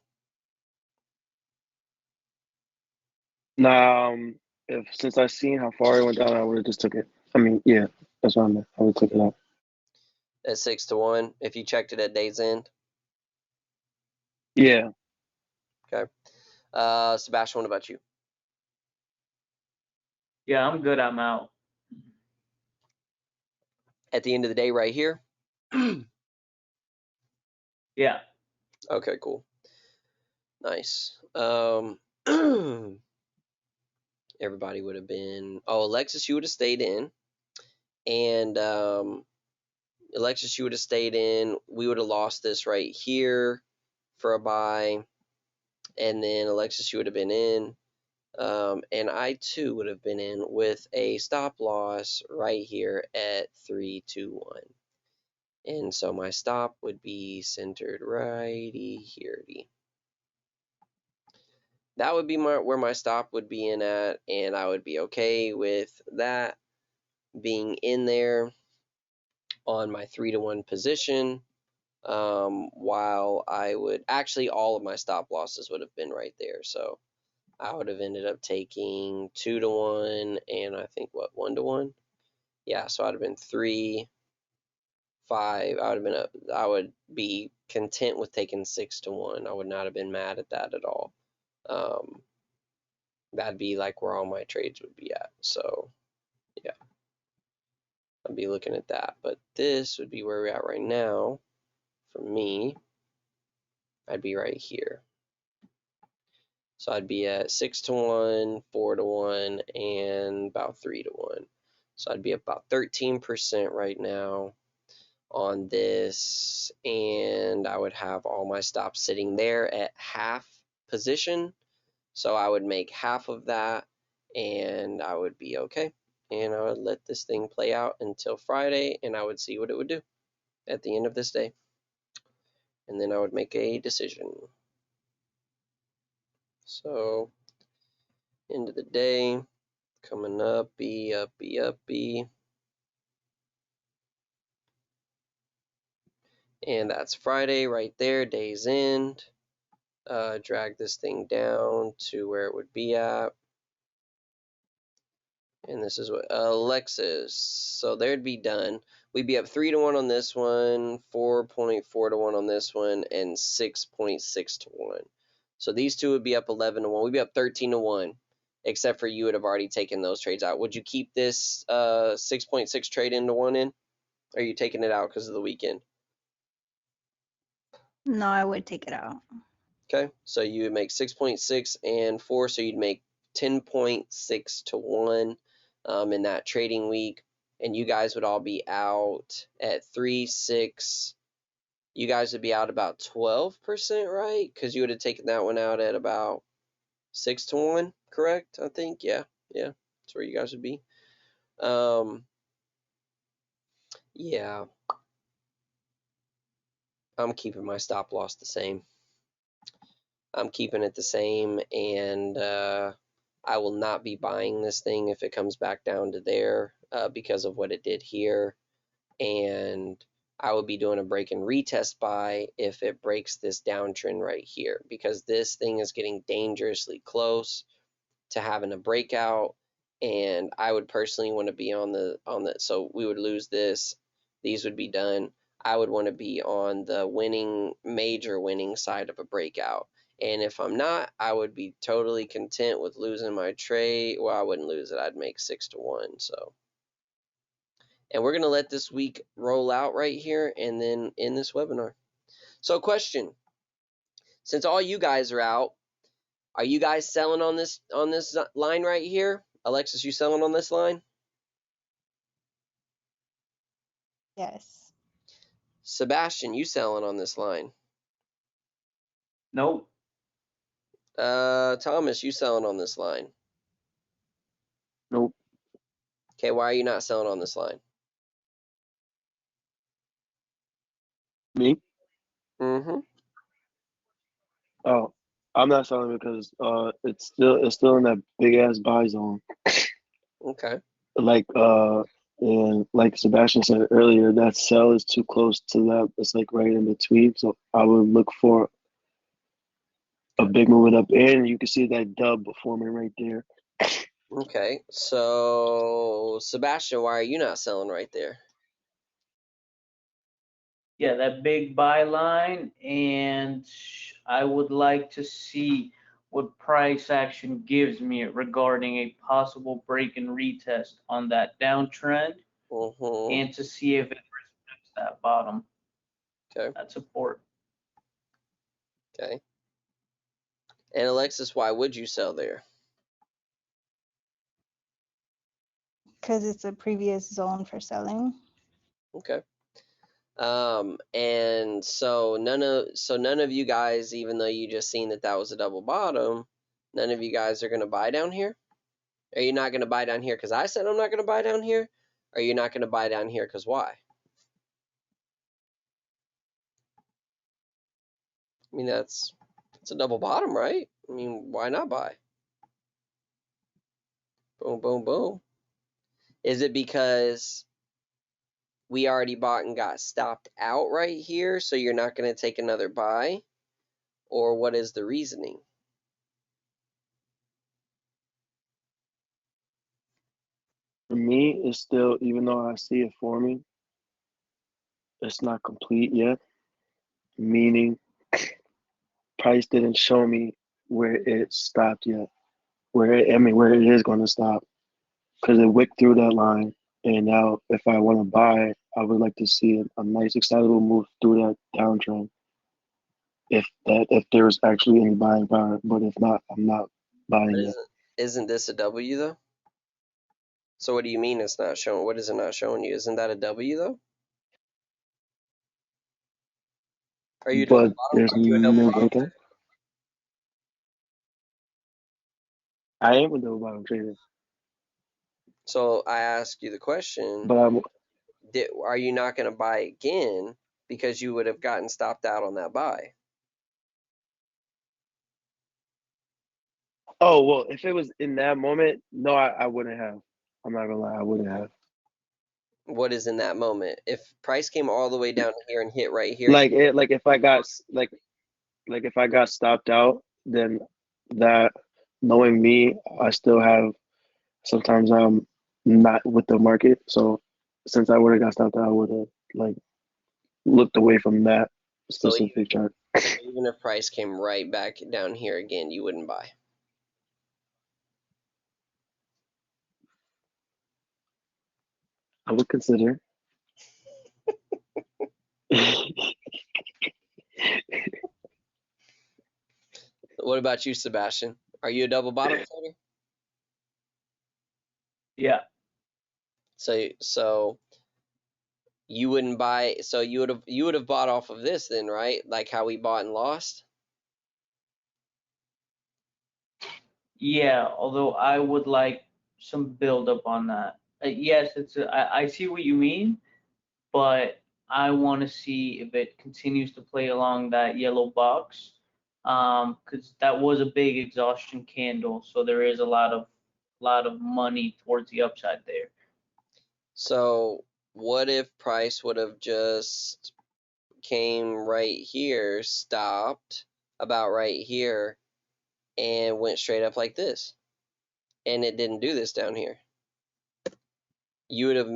Now, if since I seen how far it went down, I would have just took it. I mean, yeah, that's what I meant. I would take it out. At 6 to 1, if you checked it at day's end? Yeah. Okay. Sebastian, what about you? Yeah, I'm good. I'm out. At the end of the day right here? Yeah. Okay, cool. Nice. Everybody would have been, oh, Alexis, you would have stayed in. And Alexis, you would have stayed in. We would have lost this right here for a buy. And then Alexis, you would have been in. And I too would have been in with a stop loss right here at 3, 2, 1. And so my stop would be centered righty here. That would be where my stop would be in at, and I would be okay with that being in there on my 3 to 1 position. While I would actually, all of my stop losses would have been right there. So I would have ended up taking 2 to 1, and I think 1 to 1. Yeah, so I'd have been 3, 5. I would be content with taking 6 to 1. I would not have been mad at that at all. That'd be like where all my trades would be at. So yeah, I'd be looking at that. But this would be where we're at right now. For me, I'd be right here. So I'd be at 6 to 1, 4 to 1, and about 3 to 1. So I'd be about 13% right now on this, and I would have all my stops sitting there at half position. So I would make half of that, and I would be okay. And I would let this thing play out until Friday, and I would see what it would do at the end of this day. And then I would make a decision. So, end of the day, coming up, B, up, B, up, B. And that's Friday right there, day's end. Drag this thing down to where it would be at. And this is what Alexis. So there'd be done. We'd be up 3-1 on this one, 4.4-1 on this one, and 6.6-1. So these two would be up 11-1. We'd be up 13-1, except for you would have already taken those trades out. Would you keep this 6.6 trade into one in? Or are you taking it out because of the weekend? No, I would take it out. Okay, so you would make 6.6 and 4, so you'd make 10.6-1 in that trading week, and you guys would all be out at 3, 6. You guys would be out about 12%, right? Because you would have taken that one out at about 6-1, correct? I think, yeah, that's where you guys would be. Yeah, I'm keeping my stop loss the same. I'm keeping it the same, and I will not be buying this thing if it comes back down to there because of what it did here. And I will be doing a break and retest buy if it breaks this downtrend right here, because this thing is getting dangerously close to having a breakout. And I would personally want to be on the so we would lose this. These would be done. I would want to be on the major winning side of a breakout. And if I'm not, I would be totally content with losing my trade. Well, I wouldn't lose it. I'd make 6-1. So, and we're going to let this week roll out right here and then end this webinar. So, question. Since all you guys are out, are you guys selling on this line right here? Alexis, you selling on this line? Yes. Sebastian, you selling on this line? Nope. Thomas, you selling on this line? Nope. Okay, why are you not selling on this line? Me? Mm-hmm. Oh, I'm not selling because it's still in that big ass buy zone. Okay. Like and like Sebastian said earlier, that sell is too close to that. It's like right in between. So I would look for a big movement up, and you can see that dub forming right there. Okay. So, Sebastian, why are you not selling right there? Yeah, that big buy line, and I would like to see what price action gives me regarding a possible break and retest on that downtrend, Mm-hmm. and to see if it respects that bottom, Okay. that support. Okay. And Alexis, why would you sell there? Because it's a previous zone for selling. Okay. And so none of you guys, even though you just seen that was a double bottom, none of you guys are gonna buy down here. Are you not gonna buy down here because I said I'm not gonna buy down here? Or are you not gonna buy down here because why? I mean, it's a double bottom, right? I mean, why not buy? Boom, boom, boom. Is it because we already bought and got stopped out right here, so you're not going to take another buy? Or what is the reasoning? For me, it's still, even though I see it forming, it's not complete yet. Meaning, price didn't show me where it stopped yet. Where it is going to stop, because it wicked through that line. And now, if I want to buy, I would like to see a nice, excitable move through that downtrend. If there's actually any buying power, but if not, I'm not buying But it. isn't this a W though? So what do you mean it's not showing? What is it not showing you? Isn't that a W though? Are you But there's are you a double no bottom? breakout. I am a double bottom trader, So I ask you the question, but I'm are you not going to buy again because you would have gotten stopped out on that buy? oh well, if it was in that moment, no, I wouldn't have. I'm not gonna lie, I wouldn't have. What is in that moment? If price came all the way down here and hit right here, Like if I got like if I got stopped out, then that knowing me, I still have sometimes I'm not with the market. So since I would have got stopped out, I would have like looked away from that so specific chart. even if price came right back down here again, you wouldn't buy. I would consider. What about you, Sebastian? Are you a double bottom trader? Yeah. So you wouldn't buy. So you would have bought off of this then, right? Like how we bought and lost. Yeah, although I would like some build up on that. Yes, I see what you mean, but I want to see if it continues to play along that yellow box, because that was a big exhaustion candle, so there is a lot of money towards the upside there. So what if price would have just came right here, stopped about right here, and went straight up like this, and it didn't do this down here? You would have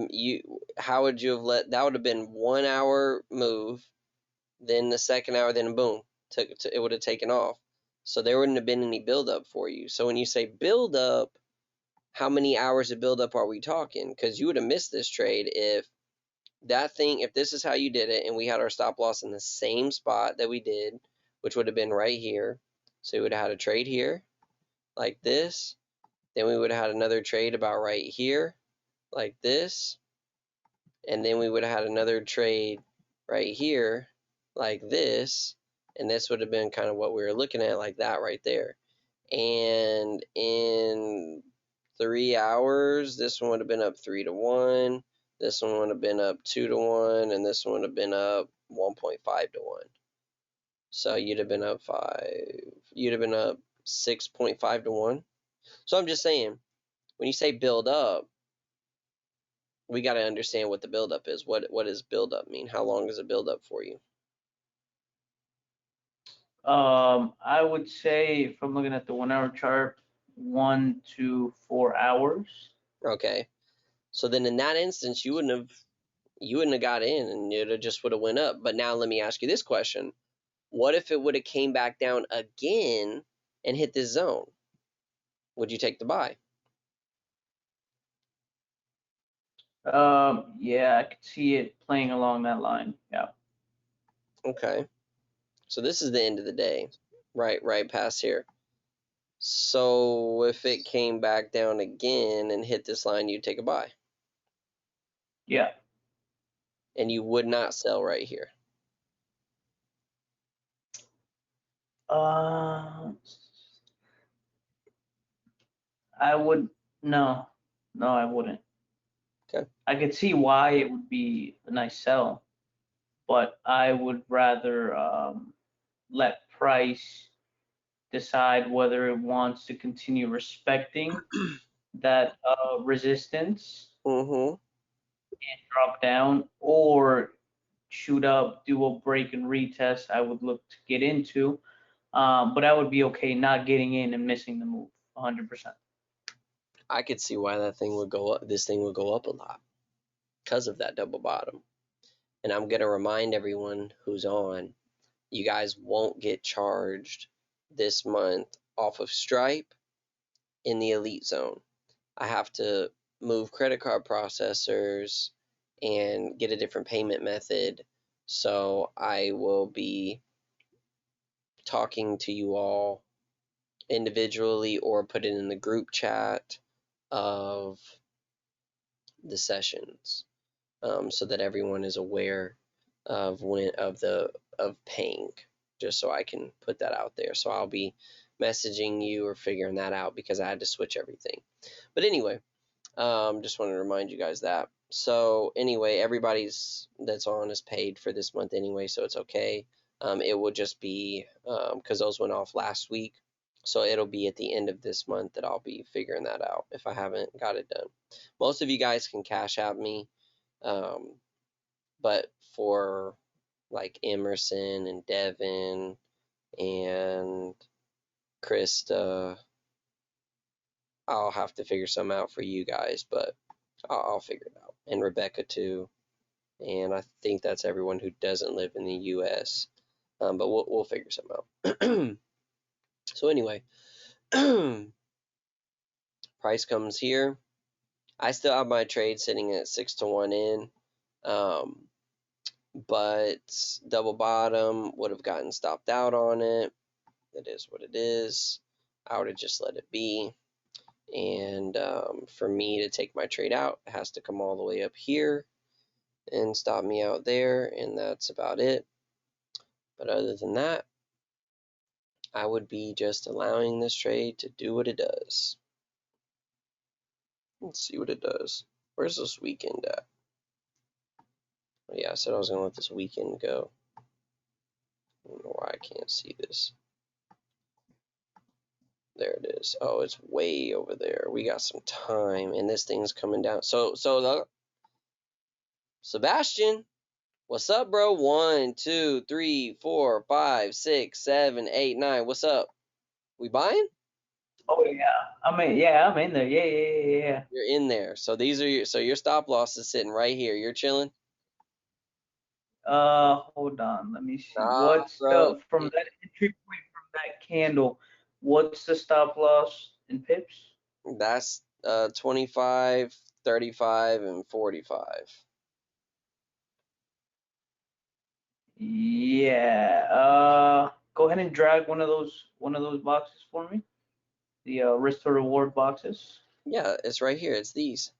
how would you have let that would have been 1 hour move, then the second hour, then boom, it would have taken off. So there wouldn't have been any buildup for you. So when you say buildup, how many hours of buildup are we talking? Because you would have missed this trade if this is how you did it, and we had our stop loss in the same spot that we did, which would have been right here. So we would have had a trade here, like this. Then we would have had another trade about right here, like this. And then we would have had another trade right here, like this. And this would have been kind of what we were looking at, like that right there. And in 3 hours, this one would have been up 3-1. This one would have been up 2-1, and this one would have been up 1.5-1. So you'd have been up 6.5-1. So I'm just saying, when you say build up, we got to understand what the buildup is. What does buildup mean? How long is a buildup for you? I would say if I'm looking at the 1 hour chart, 1 to 4 hours. Okay, so then in that instance, you wouldn't have got in, and it just would have went up. But now let me ask you this question: what if it would have came back down again and hit this zone? Would you take the buy? Yeah, I could see it playing along that line. Yeah. Okay, so this is the end of the day, right past here. So if it came back down again and hit this line, you'd take a buy, Yeah. and you would not sell right here. Uh, I would no, no, I wouldn't. Okay. I could see why it would be a nice sell, but I would rather let price decide whether it wants to continue respecting that resistance Mm-hmm. and drop down, or shoot up, do a break and retest. I would look to get into, but I would be okay not getting in and missing the move 100%. I could see why that thing would go up. This thing would go up a lot because of that double bottom. And I'm gonna remind everyone who's on, you guys won't get charged this month off of Stripe in the elite zone. I have to move credit card processors and get a different payment method. So I will be talking to you all individually or put it in the group chat of the sessions, so that everyone is aware of paying, just so I can put that out there. So I'll be messaging you or figuring that out because I had to switch everything. But anyway, just wanted to remind you guys that. So anyway, everybody's that's on is paid for this month anyway, so it's okay. It will just be because those went off last week, so it'll be at the end of this month that I'll be figuring that out if I haven't got it done. Most of you guys can cash out me, but for like Emerson and Devin and Krista, I'll have to figure some out for you guys, but I'll figure it out. And Rebecca too. And I think that's everyone who doesn't live in the U.S. But we'll figure some out. So anyway, price comes here. I still have my trade sitting at 6-1 in, but double bottom would have gotten stopped out on it. It is what it is. I would have just let it be. And for me to take my trade out, it has to come all the way up here and stop me out there, and that's about it. But other than that, I would be just allowing this trade to do what it does. Let's see what it does. Where's this weekend at? Oh, yeah, I said I was going to let this weekend go. I don't know why I can't see this. There it is. Oh, it's way over there. We got some time, and this thing's coming down. So Sebastian, what's up, bro? 1, 2, 3, 4, 5, 6, 7, 8, 9. What's up? We buying? Oh yeah, I'm in there. Yeah. You're in there. So these are your stop loss is sitting right here. You're chilling. Hold on. Let me see. Nah, What's bro. the from that entry point from that candle? What's the stop loss in pips? That's 25, 35, and 45. Yeah. Go ahead and drag one of those boxes for me. The risk to reward boxes. Yeah, it's right here. It's these.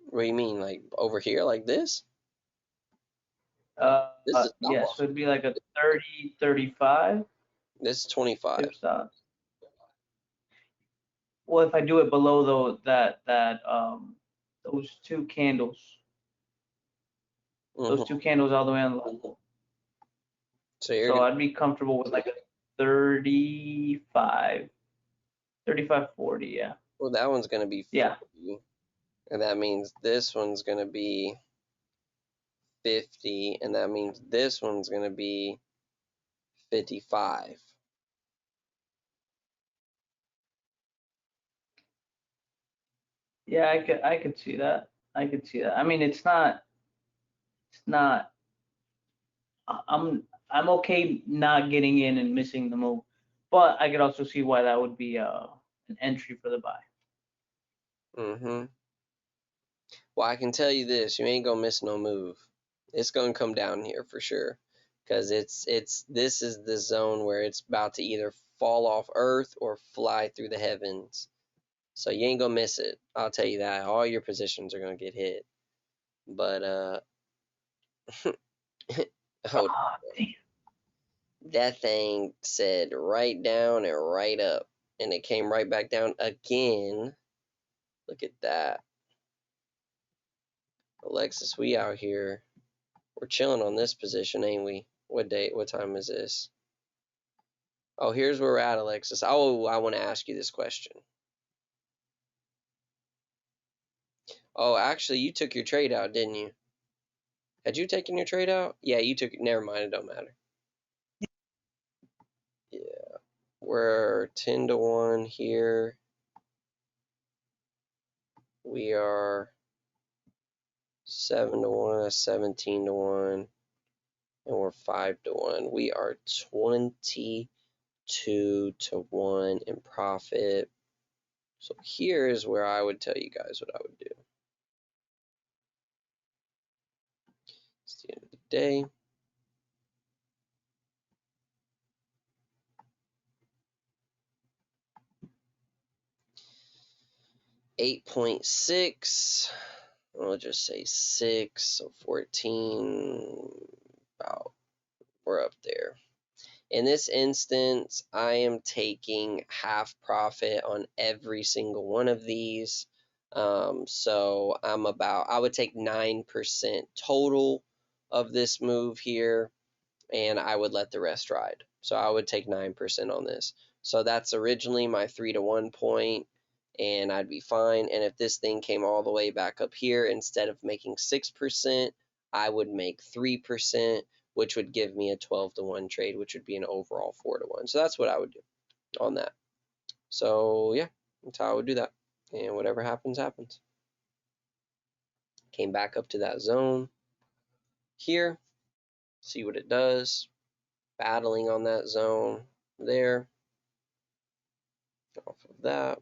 What do you mean, like over here, like this? This is stop Yeah, loss. so it'd be like a 30, 35 This is 25. pip stop. Well, if I do it below those two candles, Mm-hmm. those two candles all the way on the level. So you're So gonna, I'd be comfortable with like a 35, 40, yeah. well, that one's gonna be 40, Yeah. and that means this one's gonna be 50, and that means this one's gonna be 55. Yeah, I could see that. I could see that. I mean, it's not I'm okay not getting in and missing the move, but I could also see why that would be an entry for the buy. Mm-hmm. Well, I can tell you this: you ain't gonna miss no move. It's gonna come down here for sure, because this is the zone where it's about to either fall off Earth or fly through the heavens. So you ain't gonna miss it. I'll tell you that. All your positions are gonna get hit. But hold Oh, damn. that thing said right down and right up, and it came right back down again. Look at that. Alexis, we out here. We're chilling on this position, ain't we? What date? What time is this? Oh, here's where we're at, Alexis. Oh, I want to ask you this question. Oh, actually, you took your trade out, didn't you? Had you taken your trade out? Yeah, you took it. Never mind. It don't matter. Yeah. We're 10-1 here. We are 7-1. That's 17-1. And we're 5-1. We are 22-1 in profit. So here is where I would tell you guys what I would do. It's the end of the day. 8.6. I'll just say 6, so 14. About, we're up there. In this instance, I am taking half profit on every single one of these. So I would take 9% total of this move here, and I would let the rest ride. So I would take 9% on this. So that's originally my 3-to-1 point, and I'd be fine. And if this thing came all the way back up here, instead of making 6%, I would make 3%, which would give me a 12-to-1 trade, which would be an overall 4-to-1. So that's what I would do on that. So yeah, that's how I would do that. And whatever happens, happens. Came back up to that zone here. See what it does. Battling on that zone there. Off of that.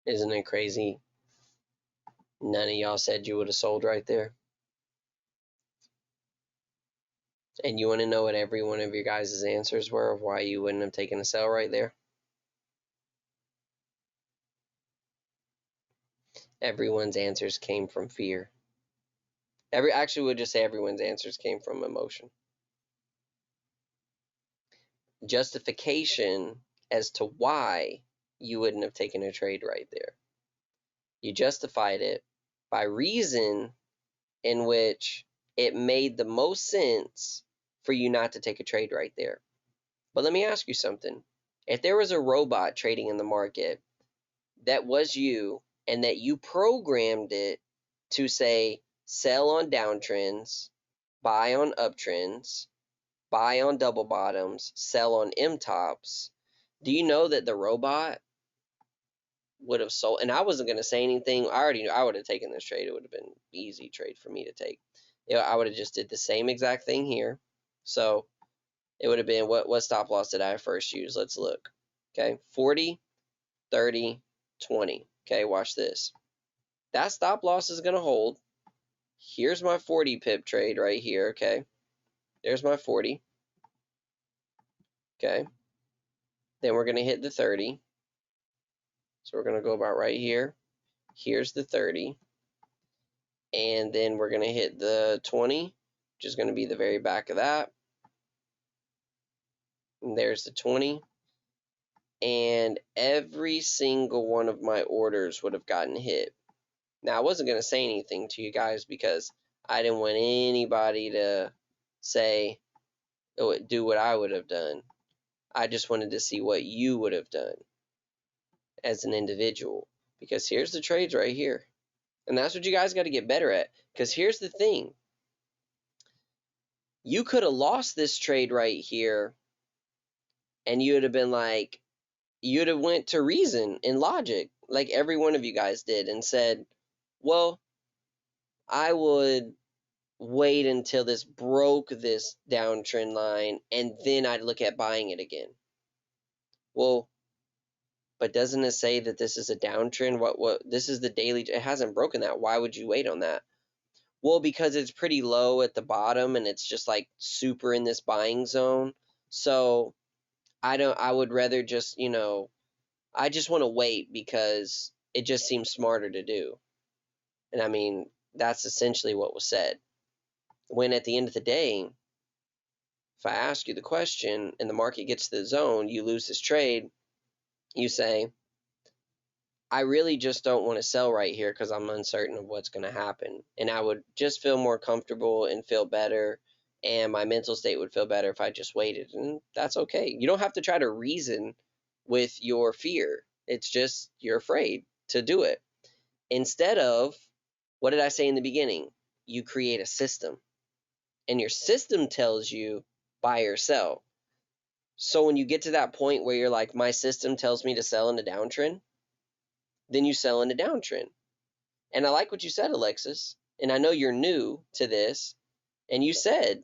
Isn't it crazy? None of y'all said you would have sold right there. And you want to know what every one of your guys' answers were of why you wouldn't have taken a sell right there? Everyone's answers came from fear. Actually, we'll just say everyone's answers came from emotion. Justification as to why you wouldn't have taken a trade right there. You justified it by reason in which it made the most sense for you not to take a trade right there. But let me ask you something. If there was a robot trading in the market that was you, and that you programmed it to say sell on downtrends, buy on uptrends, buy on double bottoms, sell on M tops, do you know that the robot would have sold? And I wasn't going to say anything. I already knew I would have taken this trade. It would have been an easy trade for me to take. I would have just did the same exact thing here. So it would have been, what stop loss did I first use? Let's look. Okay, 40, 30, 20. Okay, watch this. That stop loss is going to hold. Here's my 40 pip trade right here. Okay, there's my 40. Okay, then we're going to hit the 30. So we're going to go about right here. Here's the 30. And then we're going to hit the 20, which is going to be the very back of that. And there's the 20. And every single one of my orders would have gotten hit. Now, I wasn't going to say anything to you guys because I didn't want anybody to say, oh, do what I would have done. I just wanted to see what you would have done as an individual. Because here's the trades right here. And that's what you guys got to get better at. Because here's the thing. You could have lost this trade right here, and you would have been like, you'd have went to reason and logic, like every one of you guys did, and said, well, I would wait until this broke this downtrend line, and then I'd look at buying it again. Well, but doesn't it say that this is a downtrend? What this is the daily, it hasn't broken that. Why would you wait on that? Well, because it's pretty low at the bottom and it's just like super in this buying zone. So I would rather just, I just want to wait because it just seems smarter to do. And I mean, that's essentially what was said. When at the end of the day, if I ask you the question and the market gets to the zone, you lose this trade, you say, I really just don't want to sell right here because I'm uncertain of what's going to happen. And I would just feel more comfortable and feel better, and my mental state would feel better if I just waited. And that's okay. You don't have to try to reason with your fear. It's just you're afraid to do it. Instead of, what did I say in the beginning? You create a system. And your system tells you buy or sell. So when you get to that point where you're like, my system tells me to sell in a downtrend, then you sell in a downtrend. And I like what you said, Alexis. And I know you're new to this. And you said,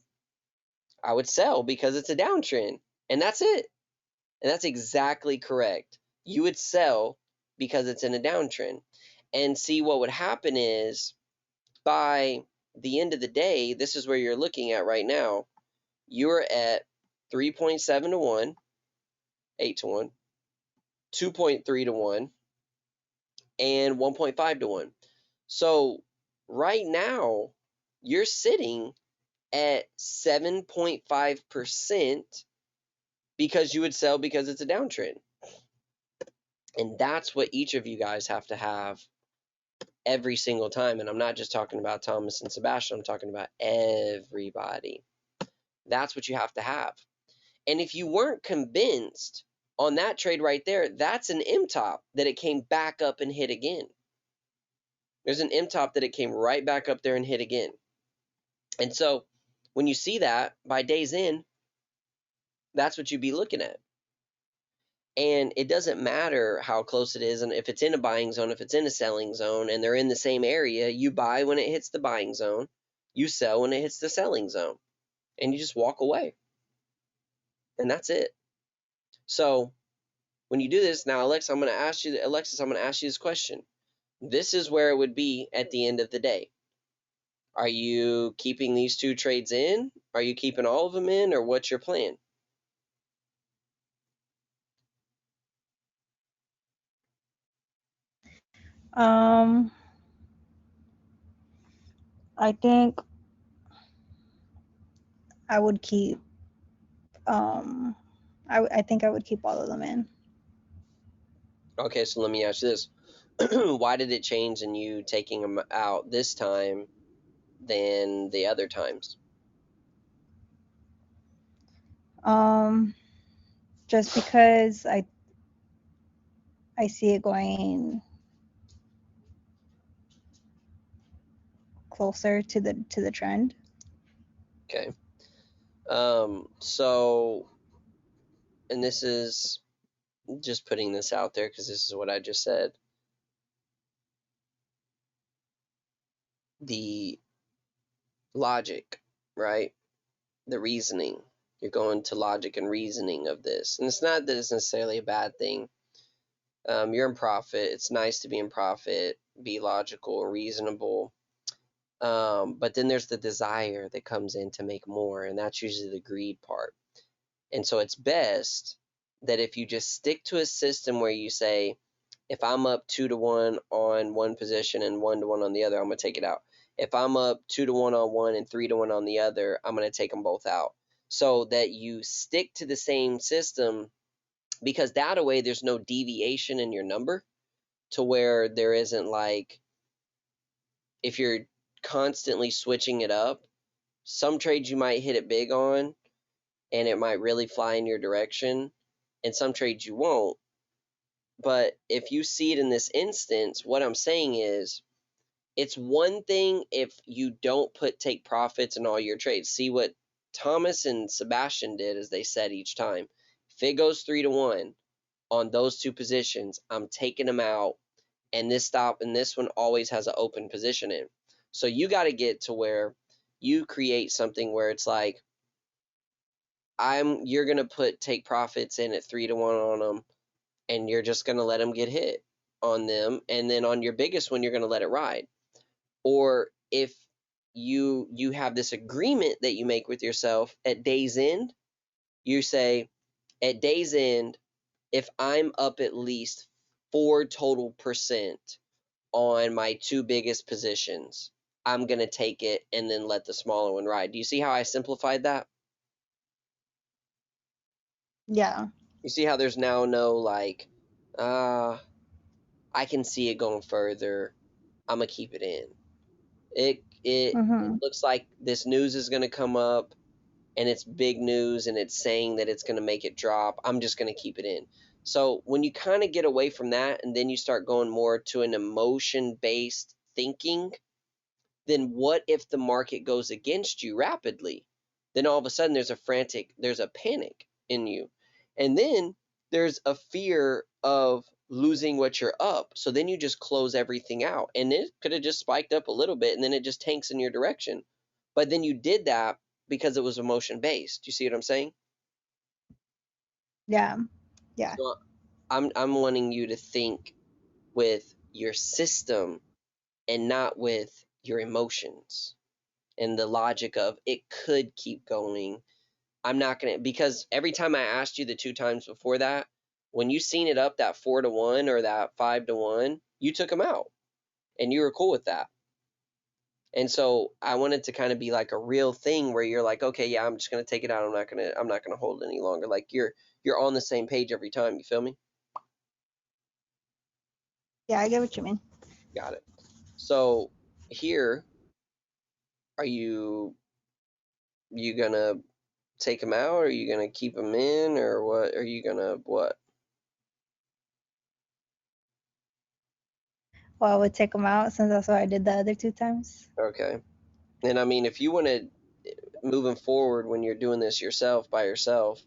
I would sell because it's a downtrend. And that's it. And that's exactly correct. You would sell because it's in a downtrend. and see what would happen is by the end of the day, this is where you're looking at right now. You're at 3.7 to 1, 8 to 1, 2.3 to 1, and 1.5 to 1. So right now, you're sitting at 7.5% because you would sell because it's a downtrend. And that's what each of you guys have to have every single time. And I'm not just talking about Thomas and Sebastian, I'm talking about everybody. That's what you have to have. And if you weren't convinced on that trade right there, that's an M top that it came back up and hit again. There's an M top that it came right back up there and hit again. And so when you see that by days in, that's what you'd be looking at. And it doesn't matter how close it is, and if it's in a buying zone, if it's in a selling zone, and they're in the same area, you buy when it hits the buying zone, you sell when it hits the selling zone, and you just walk away. And that's it. So when you do this, now Alexis, I'm going to ask you this question. This is where it would be at the end of the day. Are you keeping these two trades in? Are you keeping all of them in, or what's your plan? I think I would keep. I think I would keep all of them in. Okay, so let me ask you this. Why did it change in you taking them out this time than the other times? Just because I see it going closer to the trend. Okay. So, and this is just putting this out there because this is what I just said. The logic, right? The reasoning. You're going to logic and reasoning of this. And it's not that it's necessarily a bad thing. You're in profit. It's nice to be in profit, be logical and reasonable. But then there's the desire that comes in to make more, and that's usually the greed part. And so it's best that if you just stick to a system where you say, if I'm up 2 to 1 on one position and 1 to 1 on the other, I'm going to take it out. If I'm up 2 to 1 on one and 3 to 1 on the other, I'm going to take them both out. So that you stick to the same system, because that way there's no deviation in your number to where there isn't, like, if you're constantly switching it up, some trades you might hit it big on and it might really fly in your direction, and some trades you won't. But if you see it in this instance, what I'm saying is, it's one thing if you don't take profits in all your trades. See what Thomas and Sebastian did, as they said each time. If it goes 3 to 1 on those two positions, I'm taking them out, and this one always has an open position in. So you got to get to where you create something where it's like, you're gonna take profits in at 3 to 1 on them, and you're just gonna let them get hit on them, and then on your biggest one you're gonna let it ride. Or if you have this agreement that you make with yourself at day's end, you say, at day's end, if I'm up at least 4 total percent on my two biggest positions, I'm gonna take it and then let the smaller one ride. Do you see how I simplified that? Yeah. You see how there's now no, like, I can see it going further, I'm gonna keep it in. It Mm-hmm. looks like this news is gonna come up, and it's big news, and it's saying that it's gonna make it drop. I'm just gonna keep it in. So when you kind of get away from that, and then you start going more to an emotion-based thinking, then what if the market goes against you rapidly? Then all of a sudden there's a panic in you. And then there's a fear of losing what you're up. So then you just close everything out. And it could have just spiked up a little bit and then it just tanks in your direction. But then you did that because it was emotion based. You see what I'm saying? Yeah. Yeah. So I'm wanting you to think with your system and not with your emotions and the logic of it could keep going. I'm not going to, because every time I asked you the 2 times before that, when you seen it up that 4-1 or that 5-1, you took them out and you were cool with that. And so I wanted to kind of be like a real thing where you're like, okay, yeah, I'm just going to take it out. I'm not going to hold it any longer. Like you're on the same page every time. You feel me? Yeah, I get what you mean. Got it. So here, are you gonna take them out? Or are you gonna keep them in, or what? Are you gonna what? Well, I would take them out since that's what I did the other 2 times. Okay. And I mean, if you want to moving forward when you're doing this yourself by yourself,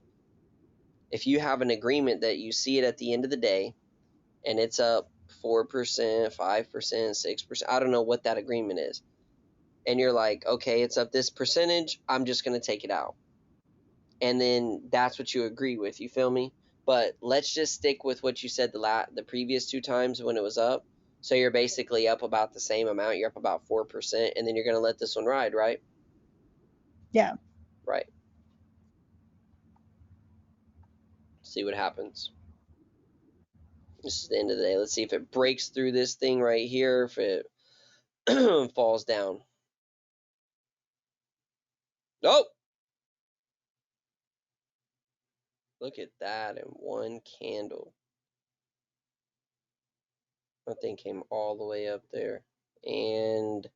if you have an agreement that you see it at the end of the day, and it's up 4%, 5%, 6%, I don't know what that agreement is, and you're like, okay, it's up this percentage, I'm just gonna take it out. And then that's what you agree with. You feel me? But let's just stick with what you said the previous 2 times when it was up. So you're basically up about the same amount. You're up about 4%, and then you're gonna let this one ride, right? Yeah. Right. See what happens. This is the end of the day. Let's see if it breaks through this thing right here. If it falls down. Oh, look at that in one candle. That thing came all the way up there, and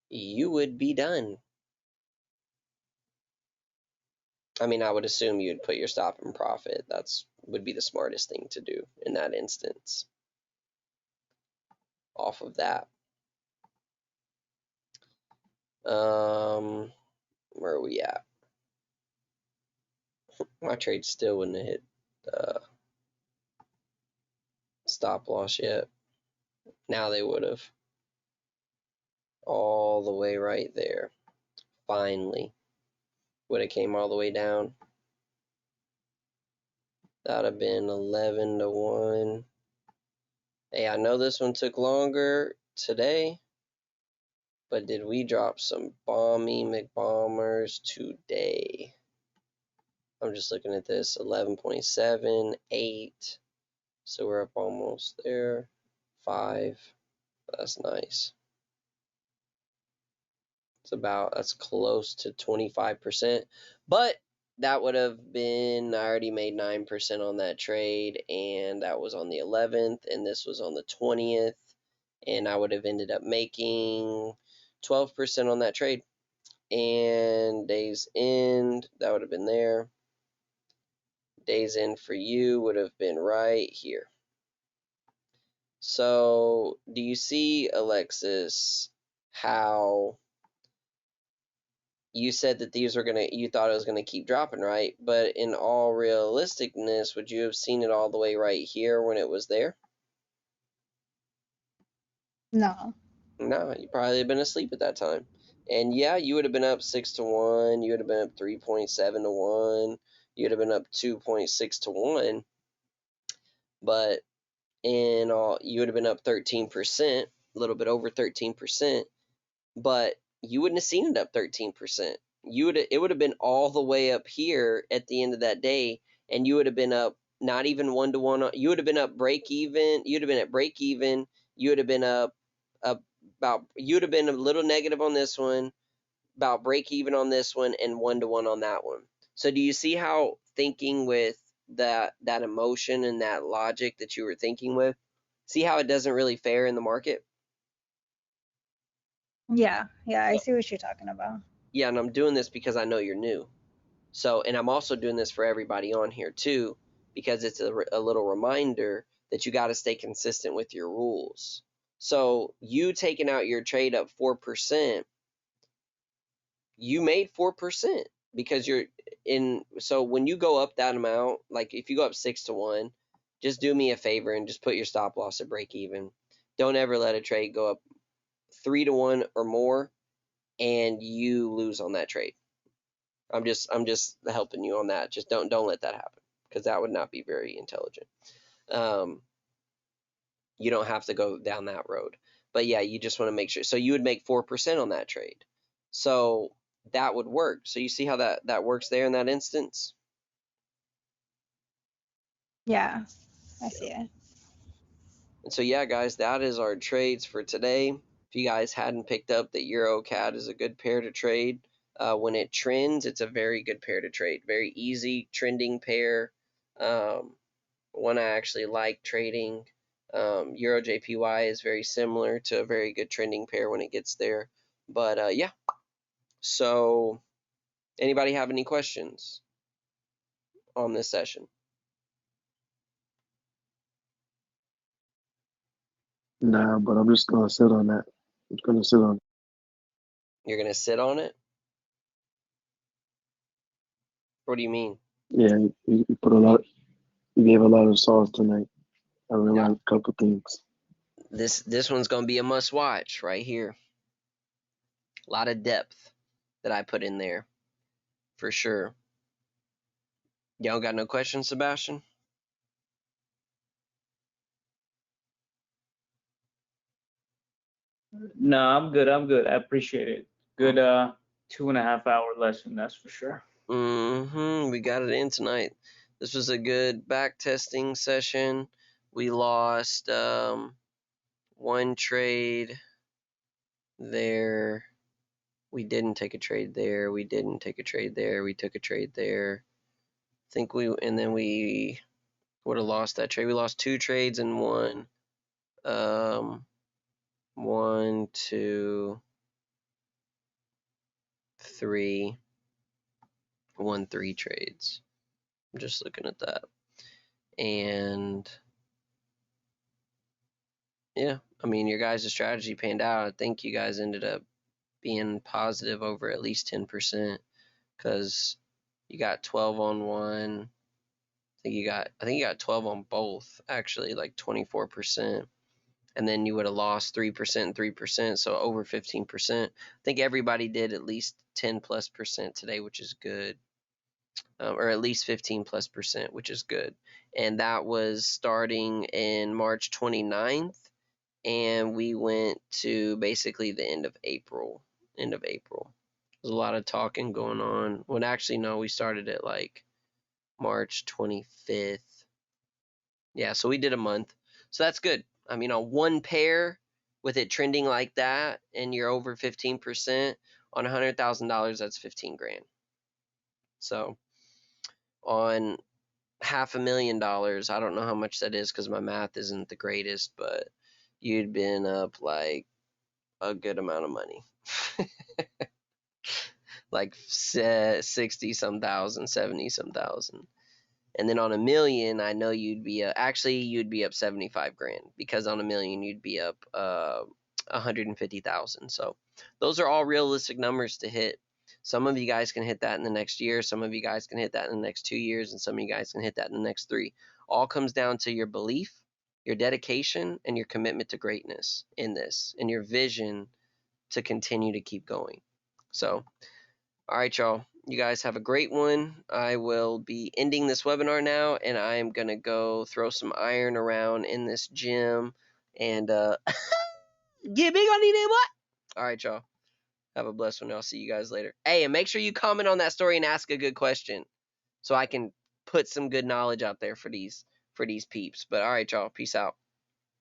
you would be done. I mean, I would assume you'd put your stop in profit. That's would be the smartest thing to do in that instance. Off of that. Where are we at? My trade still wouldn't have hit stop loss yet. Now they would have. All the way right there. Finally. Would have came all the way down. That would have been 11-1. Hey, I know this one took longer today, but did we drop some bomby McBombers today? I'm just looking at this, 11.78. So we're up almost there. 5. That's nice. That's close to 25%. But that would have been, I already made 9% on that trade, and that was on the 11th, and this was on the 20th, and I would have ended up making 12% on that trade. And days end, that would have been there. Days end for you would have been right here. So, do you see, Alexis, how you said that you thought it was gonna keep dropping, right? But in all realisticness, would you have seen it all the way right here when it was there? No. No, you probably have been asleep at that time. And yeah, you would have been up 6-1. You would have been up 3.7-1. You would have been up 2.6-1. But in all, you would have been up 13%, a little bit over 13%. But you wouldn't have seen it up 13%. It would have been all the way up here at the end of that day, and you would have been up not even 1-1. You would have been up break even. You'd have been at break even. You would have been up about. You would have been a little negative on this one, about break even on this one, and 1-1 on that one. So do you see how thinking with that emotion and that logic that you were thinking with, see how it doesn't really fare in the market? Yeah, I see what you're talking about. Yeah, and I'm doing this because I know you're new. So, and I'm also doing this for everybody on here too, because it's a little reminder that you got to stay consistent with your rules. So, you taking out your trade up 4%, you made 4% because you're in. So, when you go up that amount, like if you go up 6-1, just do me a favor and just put your stop loss at break even. Don't ever let a trade go up 3-1 or more and you lose on that trade. I'm just helping you on that. Just don't let that happen because that would not be very intelligent. you don't have to go down that road. But yeah, you just want to make sure. So you would make 4% on that trade. So that would work. So you see how that works there in that instance? Yeah, I see it. And so yeah, guys, that is our trades for today. If you guys hadn't picked up that Euro CAD is a good pair to trade, when it trends, it's a very good pair to trade. Very easy trending pair. One I actually like trading. Euro JPY is very similar to a very good trending pair when it gets there. But yeah, so anybody have any questions on this session? Nah, but I'm just gonna sit on that. I'm just gonna sit on it. You're gonna sit on it? What do you mean? Yeah, you put a lot. You gave a lot of sauce tonight. I realized a couple things. This one's gonna be a must watch right here. A lot of depth that I put in there, for sure. Y'all got no questions, Sebastian? No, I'm good. I'm good. I appreciate it. Good 2.5 hour lesson, that's for sure. We got it in tonight. This was a good back testing session. We lost one trade there. We didn't take a trade there. We didn't take a trade there. We took a trade there. And then we would have lost that trade. We lost two trades and one. 1, 2, 3. 1, 3 trades. I'm just looking at that. And yeah, I mean, your guys' strategy panned out. I think you guys ended up being positive over at least 10% because you got 12 on one. I think you got 12 on both, actually, like 24%. And then you would have lost 3% and 3%, so over 15%. I think everybody did at least 10+% today, which is good. Or at least 15+%, which is good. And that was starting in March 29th, and we went to basically the end of April. There's a lot of talking going on. Well, actually, no, we started at like March 25th. Yeah, so we did a month. So that's good. I mean, on one pair with it trending like that and you're over 15% on $100,000, that's 15 grand. So on $500,000, I don't know how much that is because my math isn't the greatest, but you'd been up like a good amount of money. Like 60 some thousand, 70 some thousand. And then on $1 million, I know you'd be you'd be up 75 grand because on $1 million you'd be up 150,000. So those are all realistic numbers to hit. Some of you guys can hit that in the next year. Some of you guys can hit that in the next 2 years, and some of you guys can hit that in the next 3. All comes down to your belief, your dedication, and your commitment to greatness in this, and your vision to continue to keep going. So, all right, y'all. You guys have a great one. I will be ending this webinar now, and I am going to go throw some iron around in this gym and get big on it, what? All right, y'all. Have a blessed one. I'll see you guys later. Hey, and make sure you comment on that story and ask a good question so I can put some good knowledge out there for these peeps. But all right, y'all. Peace out.